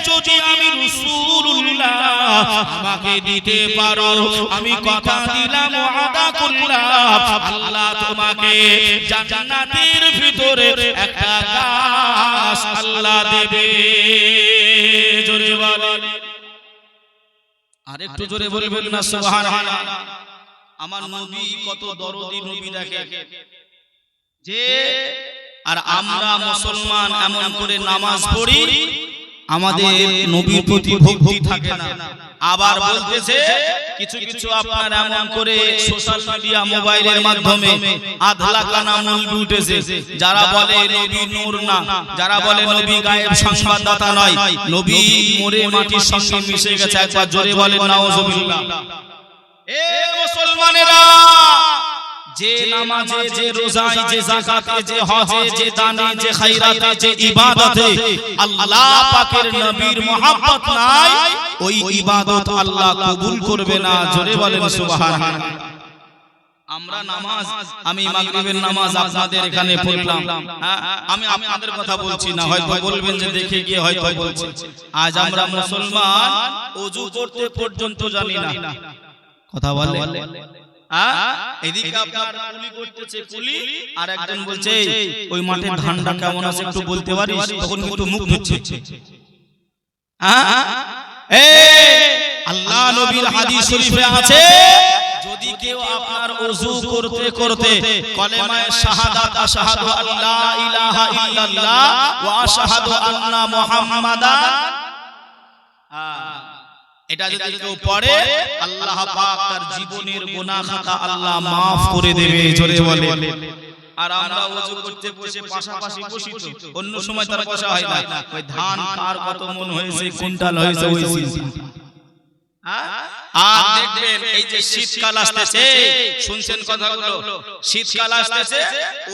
যদি আমি রাসূলুল্লাহ আমাকে দিতে পারো, আমি কথা দিলাম, ওয়াদা করলাম, আল্লাহ তোমাকে জান্নাতের ভিতরে একটা গাছ আল্লাহ দেবে। জোরে বলেন, আরেকটু জোরে বলবেন না সুবহানাল্লাহ। আমার নবী কত দরদি নবী দেখে যে, আর আমরা মুসলমান এমন করে নামাজ পড়ি, আমাদের নবীর প্রতি ভক্তি থাকে না। আবার বলতেছে কিছু কিছু আপনার এমন করে সোশ্যাল মিডিয়া মোবাইলের মাধ্যমে আধলাকানা মৌলবি উঠেছে, যারা বলে নবী নূর না, যারা বলে নবী গায়েব সংবাদদাতা নয়, নবী মরে মাটির সঙ্গে মিশে গেছে। একবার জোরে বলেন নাউজুবিল্লাহ। এ মুসলমানেরা, যে নামাজে, যে রোজায়, যে যাকাতে, যে হজে, যে দানে, যে খায়রাতে, যে ইবাদতে আল্লাহ পাকের নবীর মহব্বত নাই, ওই ইবাদত আল্লাহ কবুল করবে না। জোরে বলেন সুবহানাল্লাহ। আমরা নামাজ, আমি মাগরিবের নামাজ আপনাদের এখানে পড়লাম, আমি আপনাদের কথা বলছি না, হয়তো বলবেন যে দেখে গিয়ে হয়তো বলছি। আজ আমরা মুসলমান ওযু করতে পর্যন্ত জানি না। কথা বলে এদিকে আপনার কুলি করতেছে কুলি, আর একজন বলছে ওই মাঠের ধানটা কেমন আছে একটু বলতে পারিস, তখন কিন্তু মুখ ধুচ্ছে। আল্লাহ নবীর হাদিস শরীফে আছে, যদি কেউ আপনার ওযু করতে করতে কলেমায়ে শাহাদাত আশহাদু আল্লা ইলাহা ইল্লাল্লাহ ওয়া আশহাদু আন্না মুহাম্মাদান, এটা যদি কেউ পড়ে, আল্লাহ পাক তার জীবনের গুনাহ খাতা আল্লাহ maaf করে দেবে। জোরে বলে। আর আমরা ওযু করতে বসে পাশাপাশি বসি, তো অন্য সময় তার বসা হয় না, ওই ধান কার কত মন হয়েছে, কুইন্টাল হয়েছে, ওই চিন্তা। আর দেখবেন এই যে শীতকাল আসতেছে, শুনছেন কথাগুলো, শীতকাল আসতেছে,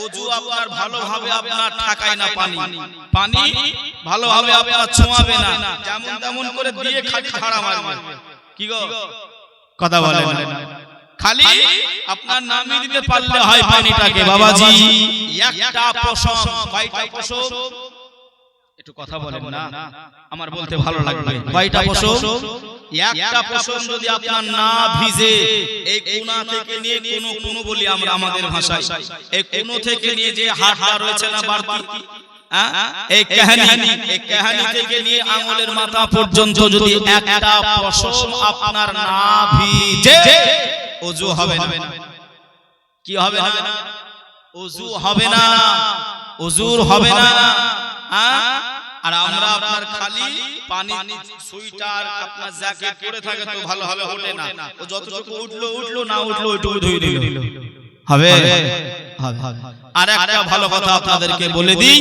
ওযু আপনার ভালোভাবে আপনার ঠাকায় না, পানি পানি ভালোভাবে আপনার ছোঁয়াবে না, যেমন তেমন করে দিয়ে খালি ঝাড়া মারবে। কি গো কথা বলে না, খালি আপনার নামিয়ে দিতে পারলে হয় পানিটাকে। বাবাজি, একটা পশম, কয়টা পশম একটু কথা বলেন না, আমার বলতে ভালো লাগবে। কয়টা পশম? একটা পশম যদি আপনার না ভিজে, এই কোণা থেকে নিয়ে কোন বলি আমরা আমাদের ভাষায়, এই কোণ থেকে নিয়ে যে হাড়টা রয়েছে না বাড়তি, এই কাহিনী থেকে নিয়ে আঙ্গুলের মাথা পর্যন্ত যদি একটা পশম আপনার না ভিজে, ওযু হবে না। কি হবে না? ওযু হবে না, ওযুর হবে না। আর আমরা আপনার খালি পানি, সুইটার, আপনার জ্যাকেট পরে থাকে তো ভালোভাবে ওঠে না, ও যতটুকু উঠলো উঠলো, না উঠলো ওইটুকু ধুয়ে দিল। হবে আর একটা ভালো কথা আপনাদেরকে বলে দিই,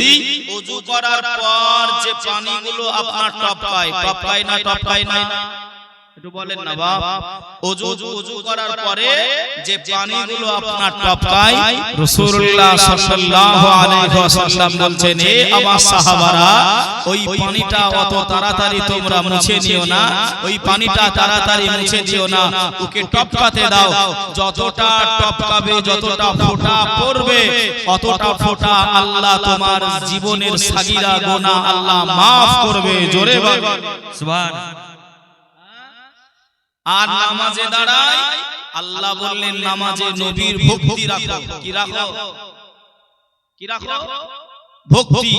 ওযু করার পর যে পানিগুলো আপনার টপকায় না একটু বলেন না বাপ, ওযু করার পরে যে পানিগুলো আপনার টপকায়, রাসূলুল্লাহ সাল্লাল্লাহু আলাইহি ওয়াসাল্লাম বলছেন, হে আমার সাহাবারা, ওই পানিটা অত তাড়াতাড়ি তোমরা মুছে নিও না, ওই পানিটা তাড়াতাড়ি মুছে দিও না, ওকে টপকাতে দাও। যতটা টপকাবে, যতটা ফোঁটা পড়বে, অতটা ফোঁটা আল্লাহ তোমার জীবনের সাগীরা গুনাহ আল্লাহ maaf করবে। জোরে বল সুবহানাল্লাহ। আর নামাজে দাঁড়ায়, আল্লাহ বললেন নামাজে নবীর ভক্তি রাখো। কি রাখো? ভক্তি,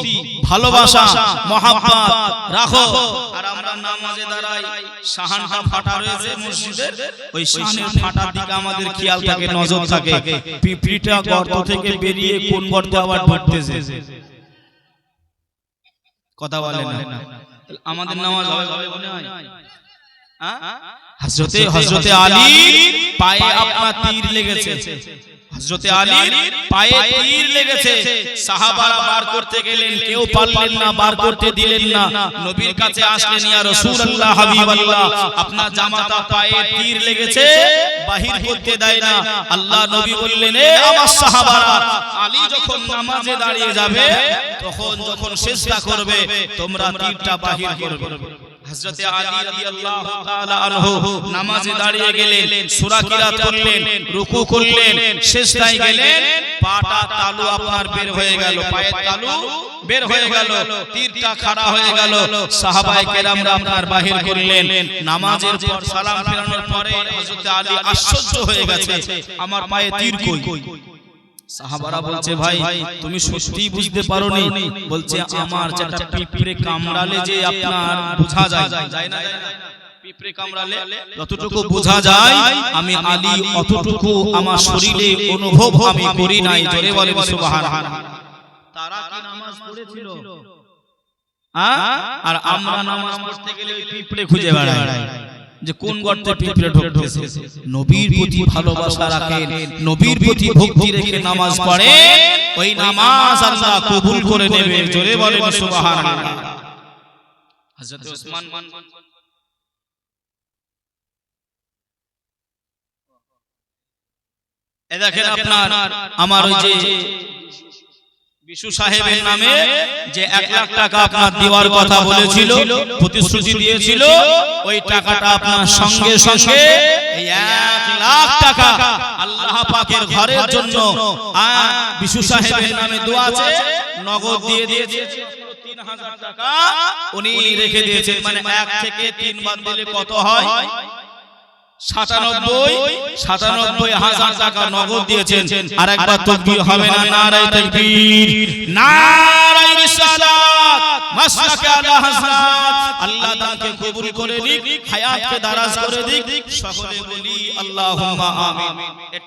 ভালোবাসা, মহব্বত রাখো। আর আমরা নামাজে দাঁড়াই, শাহানটা ফাটা রয়েছে মসজিদের, ওই শাহানের ফাটার দিকে আমাদের খেয়াল থাকে, নজর থাকে, পিঁপড়িটা গর্ত থেকে বেরিয়ে কোন গর্তে আবার ঢুকতেছে। কথা বলে না, আমাদের নামাজ হবে মনে হয়? হযরতে আলী পায়ে আপনার তীর লেগেছে, হযরতে আলীর পায়ে তীর লেগেছে, সাহাবারা বার করতে গেলেন, কেউ পারলেন না, বার করতে দিলেন না। নবীর কাছে আসলেন, ইয়া রাসূলুল্লাহ হাবিবাল্লাহ, আপনার জামাতা পায়ে তীর লেগেছে, বাহির করতে দেয় না। আল্লাহ নবী বললেন, এ আমার সাহাবারা, আলী যখন নামাজে দাঁড়িয়ে যাবে, তখন যখন সিজদা করবে, তোমরা তীরটা বাহির করবে। হযরতে আলী রাদিয়াল্লাহু তাআলা আনহু নামাজে দাঁড়িয়ে গেলেন, সূরা কিরাত করলেন, রুকু করলেন, সিজদায় গেলেন, পাটা তালু আপনার বের হয়ে গেল, পায়ের তালু বের হয়ে গেল, তীরটা খাড়া হয়ে গেল। সাহাবায়ে কেরামরা আপনার বাহির করলেন। নামাজের পর সালাম ফেরানোর পরে হযরতে আলী আশ্চর্য হয়ে গেছে, আমার পায়ে তীর কই? সাহাবারা বলছে, ভাই তুমি সত্যি বুঝতে পারোনি? বলছে, আমার যেটা পিঁপড়ে কামড়ালে যে আপনার বোঝা যায় না, পিঁপড়ে কামড়ালে যতটুকু বোঝা যায়, আমি আলী অতটুকু আমার শরীরে অনুভব আমি করি নাই। জোরে বলেন সুবহানাল্লাহ। তারা কি নামাজ পড়েছিল? আর আমরা নামাজ পড়তে গেলে ওই পিঁপড়ে খুঁজে বেড়াই যে কোন গর্তে পিঁপড়ে ঢুকতেছে। নবীর প্রতি ভালোবাসা রাখেন, নবীর প্রতি ভক্তি রেখে নামাজ পড়েন, ওই নামাজ আল্লাহ কবুল করে নেবে। জোরে বলেন সুবহানাল্লাহ। হযরত ওসমান, এ দেখেন আপনার আমার ওই যে বিশু সাহেবের নামে যে 1 লাখ টাকা আপনার দেওয়ার কথা বলেছিল, প্রতিশ্রুতি দিয়েছিল, ওই টাকাটা আপনার সঙ্গে সঙ্গে এই 1 লাখ টাকা আল্লাহ পাকের ঘরের জন্য বিশু সাহেবের নামে দোয়া আছে, নগদ দিয়ে দিয়েছে 3000 টাকা উনি রেখে দিয়েছেন। মানে 1 থেকে 3 বার দিলে কত হয়? ৯৭,০০০ টাকা নগদ দিয়েছেন। আর একবার তাকবীর হবে না? নারায়ে তাকবীর, নারায়ে রিসালাত, মাসলাকে আলা হাসনাত। আল্লাহ তাকে কবুল করে নিক, হায়াতকে দারাজ করে দিক। সকলে বলি আল্লাহুম্মা আমিন। এ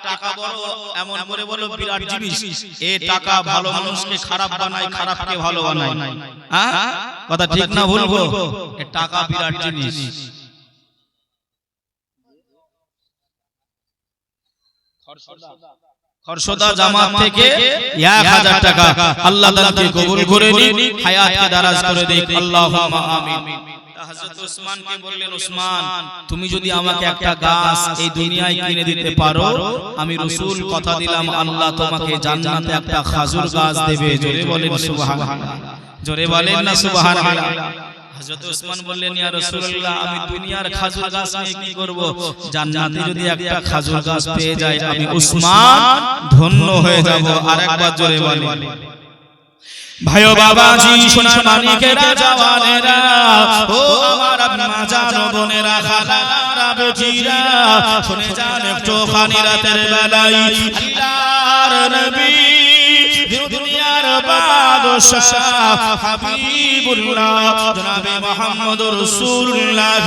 টাকা বড়, এমন করে বলো বিরাট জিনিস। এ টাকা ভালো মানুষকে খারাপ বানায়, খারাপকে ভালো বানায়। হ্যাঁ, কথা ঠিক না ভুল গো? এ টাকা বিরাট জিনিস। খরশদা জামাত থেকে 1000 টাকা আল্লাহ তাআলা কবুল করে নিক, হায়াতকে দারাজ করে দিক। আল্লাহুম্মা আমিন। হযরত ওসমানকে বললেন, ওসমান তুমি যদি আমাকে একটা গাছ এই দুনিয়ায় কিনে দিতে পারো, আমি রাসূল কথা দিলাম আল্লাহ তোমাকে জান্নাতে একটা খেজুর গাছ দেবে। জোরে বলেন সুবহানাল্লাহ, জোরে বলেন না সুবহানাল্লাহ। হযরত ওসমান বললেন, ইয়া রাসূলুল্লাহ, আমি দুনিয়ার খেজুর গাছ নিয়ে কি করব? জান্নাতে যদি একটা খেজুর গাছ পেয়ে যাই, আমি ওসমান ধন্য হয়ে যাব। আরেকবার জোরে বলেন। ভাইও বাবাজি, সোনার মানিকেরা, জওয়ানেরা, ও আমার আম্মা জানো, বোনেরা, খালারা, বেটিরা, শুনে যান একটু খানি রাতের বেলায় আল্লাহর নবী, দুনিয়ার বাদশাহ হাবিবুল্লাহ জনাবে মুহাম্মদুর রাসূলুল্লাহ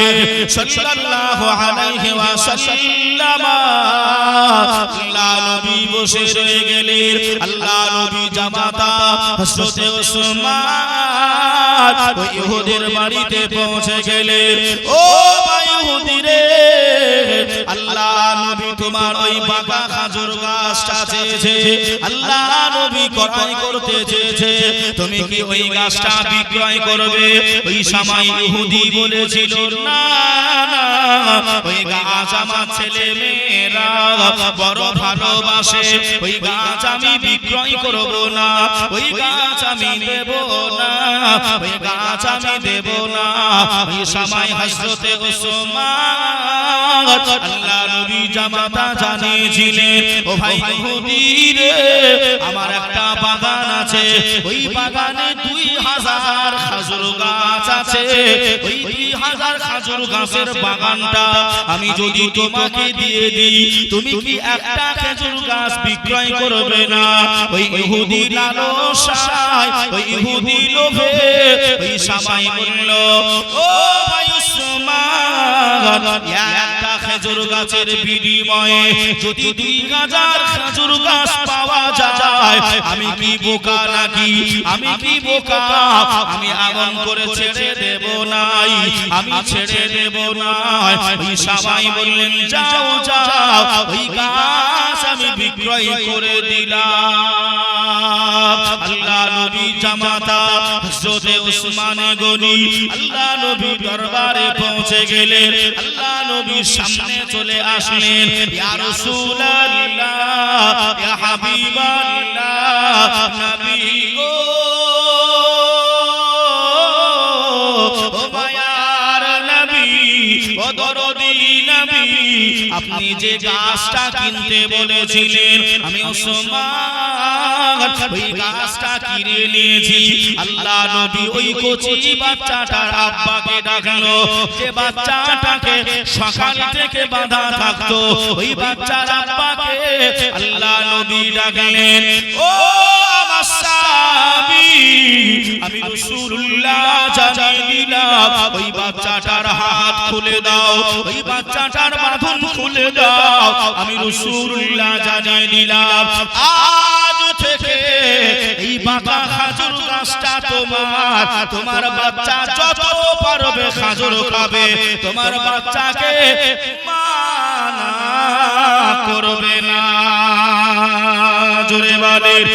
সাল্লাল্লাহু আলাইহি ওয়াসাল্লাম, আল্লাহ নবী বসে রয়ে গেলেন। আল্লাহ নবী জামাতা হযরত ওসমান ওই ইহুদের বাড়িতে পৌঁছে গেলেন। ও ইহুদি রে, আল্লাহ নবী তোমার ওই বাঁকা খাজুর গাছটা চেয়েছে, আল্লাহ নবী ক্রয় করতে চেয়েছে, তুমি কি ওই গাছটা বিক্রয় করবে? ওই সময় ইহুদি বলেছিল, না না, ওই গাছ আমার ছেলে মেয়েরা বড় ভালোবাসে, ওই গাছ আমি বিক্রয় করব না, ওই গাছ আমি দেব না, ওই গাছ আমি দেব না। ওই সময় হযরতে উসমান আল্লাহ নবী জামাতা জানিয়েছিলেন, ও ভাই ইহুদি রে, আমার একটা বাগান আছে, ওই বাগানে 2000 খাজুর গাছ আছে, ওই 2000 খাজুর গাছের বাগানটা আমি যদি তোমাকে দিয়ে দিই, তুমি কি একটা খেজুর গাছ বিক্রয় করবে না? ওই ইহুদি লালসায়, ওই ইহুদি লোভে ওই সময় বলল, ও ভাই উসমান, একটা খেজুর গাছের বিনিময়ে যদি 2000 খেজুর গাছ পাওয়া যায়, আমি কি বোকা নাকি? আমি কি বোকা? আমি এমন করে ছেড়ে দেব নাই, আমি ছেড়ে দেব না। ওই সবাই বললেন, যাও যাও, ওই গাছ আমি বিক্রয় করে দিলাম। আল্লাহ নবী জামাতা হযরতে উসমান গনি আল্লাহ নবী দরবারে পৌঁছে গেলেন, আল্লাহ নবীর সামনে চলে আসলেন, ইয়া রাসূলুল্লাহ, ইয়া হাবিবাল্লাহ, নবী গো, ও মায়ার নবী, ও দরদি নবী, আপনি যে গাছটা কিনতে বলেছিলেন, আমি উসমান ওই গাছটা কিনে নিয়েছি। আল্লাহ নবী ওই কচি বাচ্চাটার আব্বাকে ডাকলো, যে বাচ্চাটাকে সকাল থেকে বাঁধা থাকতো, ওই বাচ্চার আব্বাকে আল্লাহ নবী ডাকলেন, ও আমার স্বামী, আমি রাসূলুল্লাহ জানিয়ে দিলাম, ওই বাচ্চাটার হাত খুলে দাও, ওই বাচ্চাটার বাঁধন খুলে দাও, আমি রাসূলুল্লাহ জানিয়ে দিলাম, আজ থেকে এই বাঁকা খাজুর গাছটা তোমার, তোমার বাচ্চা যত পারবে খাজুর খাবে, তোমার বাচ্চাকে মানা করবে না। জোরে বলেন,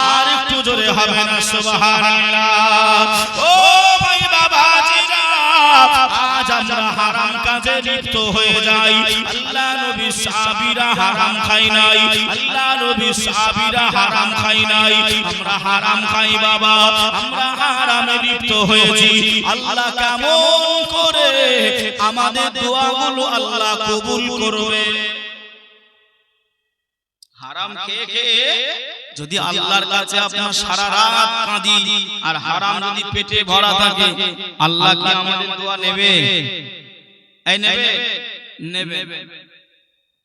আর একটু জোরে হবে না সুবহানাল্লাহ। ও ভাই বাবাজিরা, আজ আমরা হারাম কাজে লিপ্ত হয়ে যাই। আল্লাহ নবী সাহাবীরা হারাম খাই নাই, আল্লাহ নবী সাহাবীরা হারাম খাই নাই, আমরা হারাম খাই বাবা, আমরা হারামে লিপ্ত হয়েছি। আল্লাহ কেমন করে আমাদের দোয়াগুলো আল্লাহ কবুল করবে? হারাম খেয়ে খেয়ে যদি আল্লাহর কাছে আপনার সারা রাত কাঁদি, আর হারাম যদি পেটে ভরা থাকে, আল্লাহ কি আমাদের দোয়া নেবে? এই নেবে? নেবে।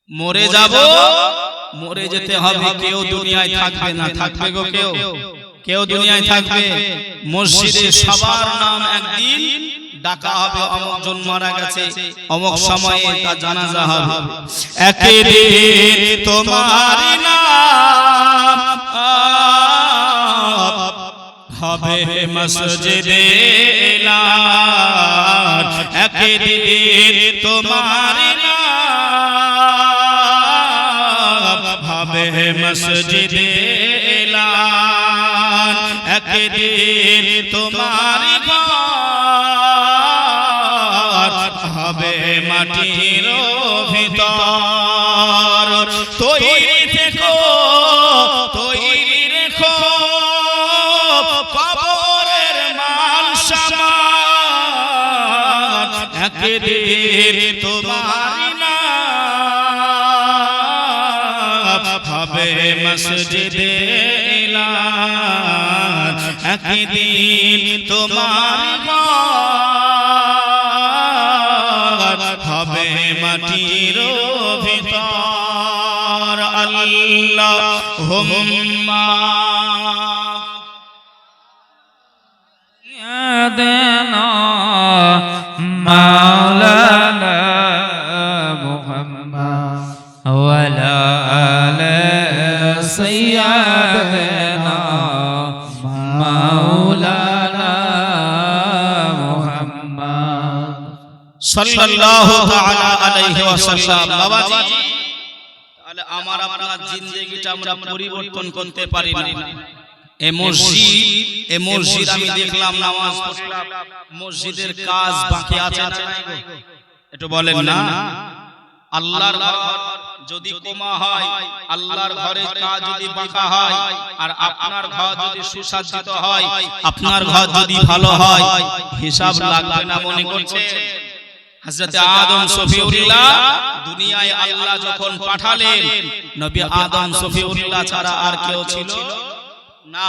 মরে যাব, মরে যেতে হবে, কেউ দুনিয়ায় থাকবে না। থাকবে গো কেউ? কেউ দুনিয়ায় থাকবে? মসজিদে সবার নাম একদিন ডাকা হবে, অমুক জন মারা গেছে, অমুক সময়ে তার জানাজা হবে। একদিন তোমার নাম হবে মসজিদে এলান, একদিন তোমার নাম হবে মসজিদে এলান, একদিন তোমার হবে মাটির ভিতর। তৈরি থেকো, তৈরি রেখো কবরের মান সামান, একদিন তোমার নাম হবে মসজিদে এলান, একদিন তোমার হবে মাটির ভিতর। আল্লাহুম্মা ইয়াদানা মাওলানা মুহাম্মদ ওয়ালা আলি সাইয়্যিদানা মাওলানা মুহাম্মদ সাল্লাল্লাহু তাআলা আলাইহি ওয়াসাল্লাম। বাবাজি তাহলে আমার আপনার জিন্দেগিটা আমরা পরিবর্তন করতে পারি না। এ মসজিদ আমি দেখলাম, নামাজ পড়লাম, মসজিদের কাজ বাকি আছে না নাই গো? একটু বলেন না। আল্লাহর ঘর যদি কমা হয়, আল্লাহর ঘরের কাজ যদি বাঁকা হয়, আর আপনার ঘর যদি সুসজ্জিত হয়, আপনার ঘর যদি ভালো হয়, হিসাব লাগবে না মনে করছে? হযরত আদম সফিউল্লাহ দুনিয়ায় আল্লাহ যখন পাঠালেন, নবী আদম সফিউল্লাহ ছাড়া আর কেউ ছিল না।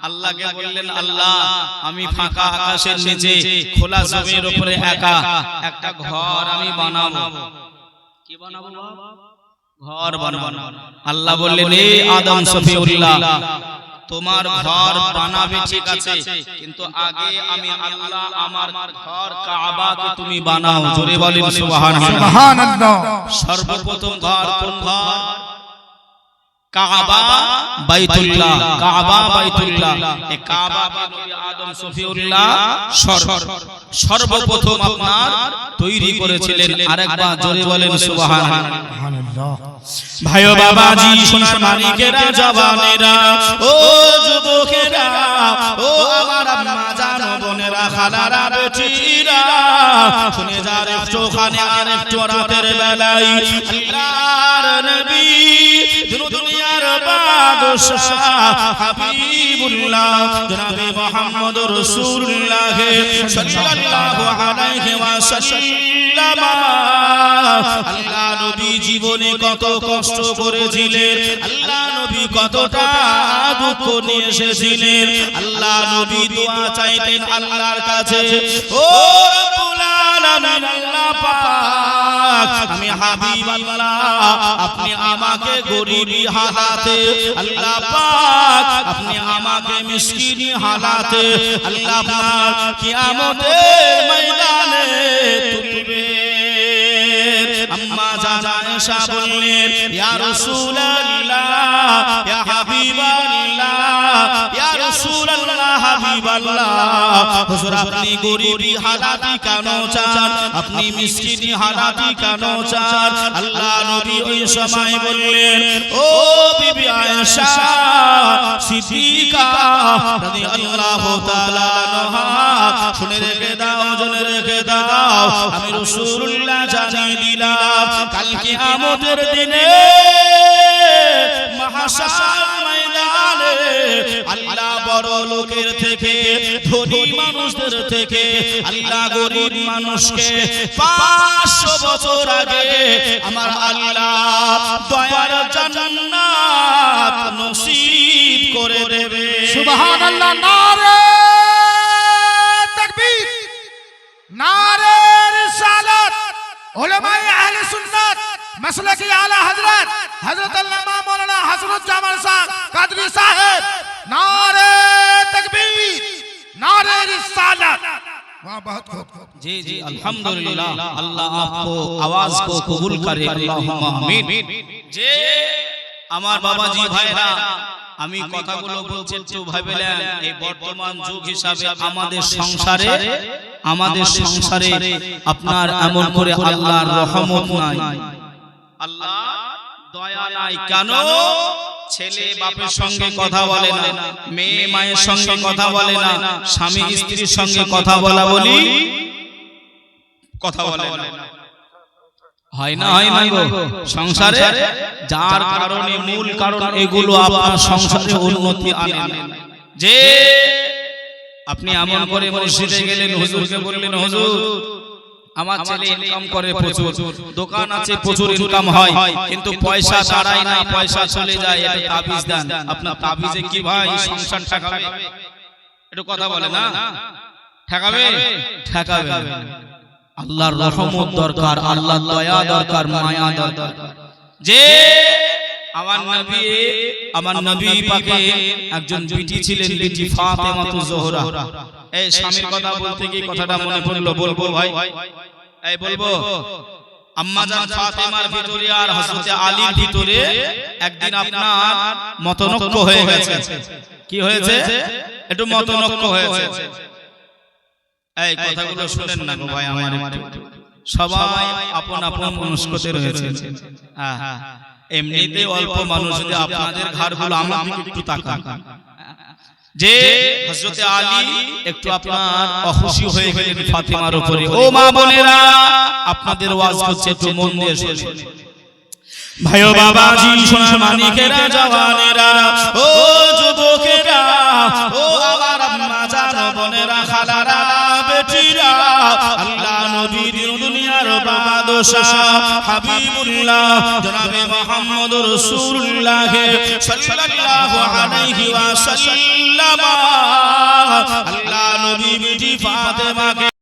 আল্লাহকে বললেন, আল্লাহ আমি ফাঁকা আকাশের নিচে খোলা জমির উপরে একা একটা ঘর আমি বানাবো। কি বানাবো? ঘর বানাবো। আল্লাহ বললেন, এই আদম সফিউল্লাহ তোমার ঘর বানাবে ঠিক আছে, কিন্তু আগে আমি আল্লাহ আমার ঘর কাবাকে তুমি বানাও। জোরে বলেন সুবহানাল্লাহ। সর্বপ্রথম ঘর কোন ঘর? কাবা বাইতুল্লাহ। কাবা বাইতুল্লাহ। এই কাবাকে নবী আদম সফিউল্লাহ সর্বপ্রথম আপনার তৈরি করেছিলেন। আরেকবার জোরে বলেন সুবহানাল্লাহ। ভাইও বাবাজি, সোনার মানিকেরা, জওয়ানেরা, ও যুবকেরা, ও আমার আম্মা জান, বোনেরা, খালারা, বেটিরা, শুনে যার একটুখানি আর একটু রাতের বেলায় আল্লাহর নবী দুনিয়ার বাদশাহ হাবিবুল্লাহ জনাবে মুহাম্মদুর রাসূলুল্লাহ সাল্লাল্লাহু আলাইহি ওয়াসাল্লাম, আল্লাহ নবী জীবনে কত কষ্ট করেছিলেন, আল্লাহ নবী কতটা দুঃখ নিয়ে এসেছিলেন, আল্লাহ নবী দোয়া চাইতেন আল্লাহর কাছে, ও রব্বুল আলামিন, আল্লাহ পাক আমি হাবিব আল্লাহ, আপনি আমাকে গরিবী হালাতে, আল্লাহ পাক আপনি আমাকে মিসকিনি হালাতে আল্লাহ পাক কিয়ামতের ময়দানে তুলবেন। আম্মা জান আয়েশা বললেন, ইয়া রাসূলুল্লাহ, ইয়া হাবিবাল্লাহ, ইয়া রাসূলুল্লাহ, হাবিবাল্লাহ, হুজুর আপনি গরিবী হালাতি কেন চান, আপনি মিসকিনি হালাতি কেন চান? আল্লাহ নবী ওই সময় বললেন, ও বিবি আয়েশা সিদ্দিকা রাদিয়াল্লাহু তাআলা আনহা, শুনে রেখে দাও, জেনে রেখে দাও, আমি রাসূলুল্লাহ জানিয়ে দিলাম, কাল কিয়ামতের দিনে মাহশার ময়দানে আল্লাহ বড় লোকের থেকে, ধনী মানুষদের থেকে আল্লাহ গরিব মানুষকে 500 বছর আগে আমার আল্লাহ দয়ার জান্নাত নসিব করে দেবে। সুবহানাল্লাহ। নারে তাকবীর, নারে রিসালাত। উলামায়ে আহলে সুন্নাত মাসলাকি আলা হযরত আল্লামা মাওলানা হাসনুজ্জামান সাহেব কাদরি साहब, नारे तकबीर, नारे रिसालत। वाह, बहुत खूब। जी जी अल्हम्दुलिल्लाह। अल्लाह आपको आवाज को कबूल करे, अल्लाहुम्मा आमीन। जे আমার বাবাজি ভাইরা, আমি কথাগুলো বলছি একটু ভাবেলেন, এই বর্তমান যুগ হিসাবে আমাদের সংসারে আপনার এমন করে আল্লাহর রহমত নাই, আল্লাহ দয়া নাই। কেন? ছেলে বাপের সঙ্গে কথা বলে না, মেয়ে মায়ের সঙ্গে কথা বলে না, স্বামী স্ত্রীর সঙ্গে কথা বলে না, হয় না গো সংসারে? যার কারণে, মূল কারণ এগুলো আপনার সংসারে উন্নতি আনে না। যে আপনি এমন করে মসজিদে গেলেন, হুজুরকে বললেন, হুজুর আমার ছেলে ইনকাম করে প্রচুর, দোকান আছে প্রচুর ইনকাম হয়, কিন্তু পয়সা দাঁড়ায় না, পয়সা চলে যায়, এটা তাবিজ দেন। আপনার তাবিজে কি ভাই সংসার ঠেকাবে? একটু কথা বলে না, ঠেকাবে? আল্লাহর রহমত দরকার, আল্লাহর দয়া দরকার, মায়া দরকার। যে আমার নবী পাকে একজন বিটি ছিলেন, বিটি ফাতেমাতু জোহরা। এই স্বামীর কথা বলতে গিয়ে কথাটা মনে পড়লো, বলবো ভাই, এই বলবো। আম্মা জান ফাতেমার ভিতরে আর হযরত আলীর ভিতরে একদিন আপনার মতনৈক্য হয়ে গেছে। কি হয়েছে? একটু মতনৈক্য হয়েছে। এই কথাগুলো শুনেন না গো ভাই আমার, একটু সবাই আপন আপন মনস্কতে রয়েছে। এমনিতে অল্প মানুষ, যদি আপনাদের ঘরগুলো আমার দিকে একটু তাকান, যে হযরত আলী একটু আপনার অখুশি হয়ে গেলেন ফাতেমার উপরে। ও মা বোনেরা, আপনাদের ওয়াজ করছে, একটু মন দিয়ে শুনুন। ভাইও বাবাজি, সোনার মানিকেরা, জওয়ানেরা, ও যুবকেরা, ও আমার আম্মা জান বোনেরা, খালারা, বেটিরা, আল্লাহ নবীর দুনিয়ার বাদশা হাবিবুল্লাহ জনাবে মুহাম্মদুর রাসূলুল্লাহ সাল্লাল্লাহু আলাইহি ওয়াসাল্লাম আল্লাহ নবী বিটি ফাতেমাকে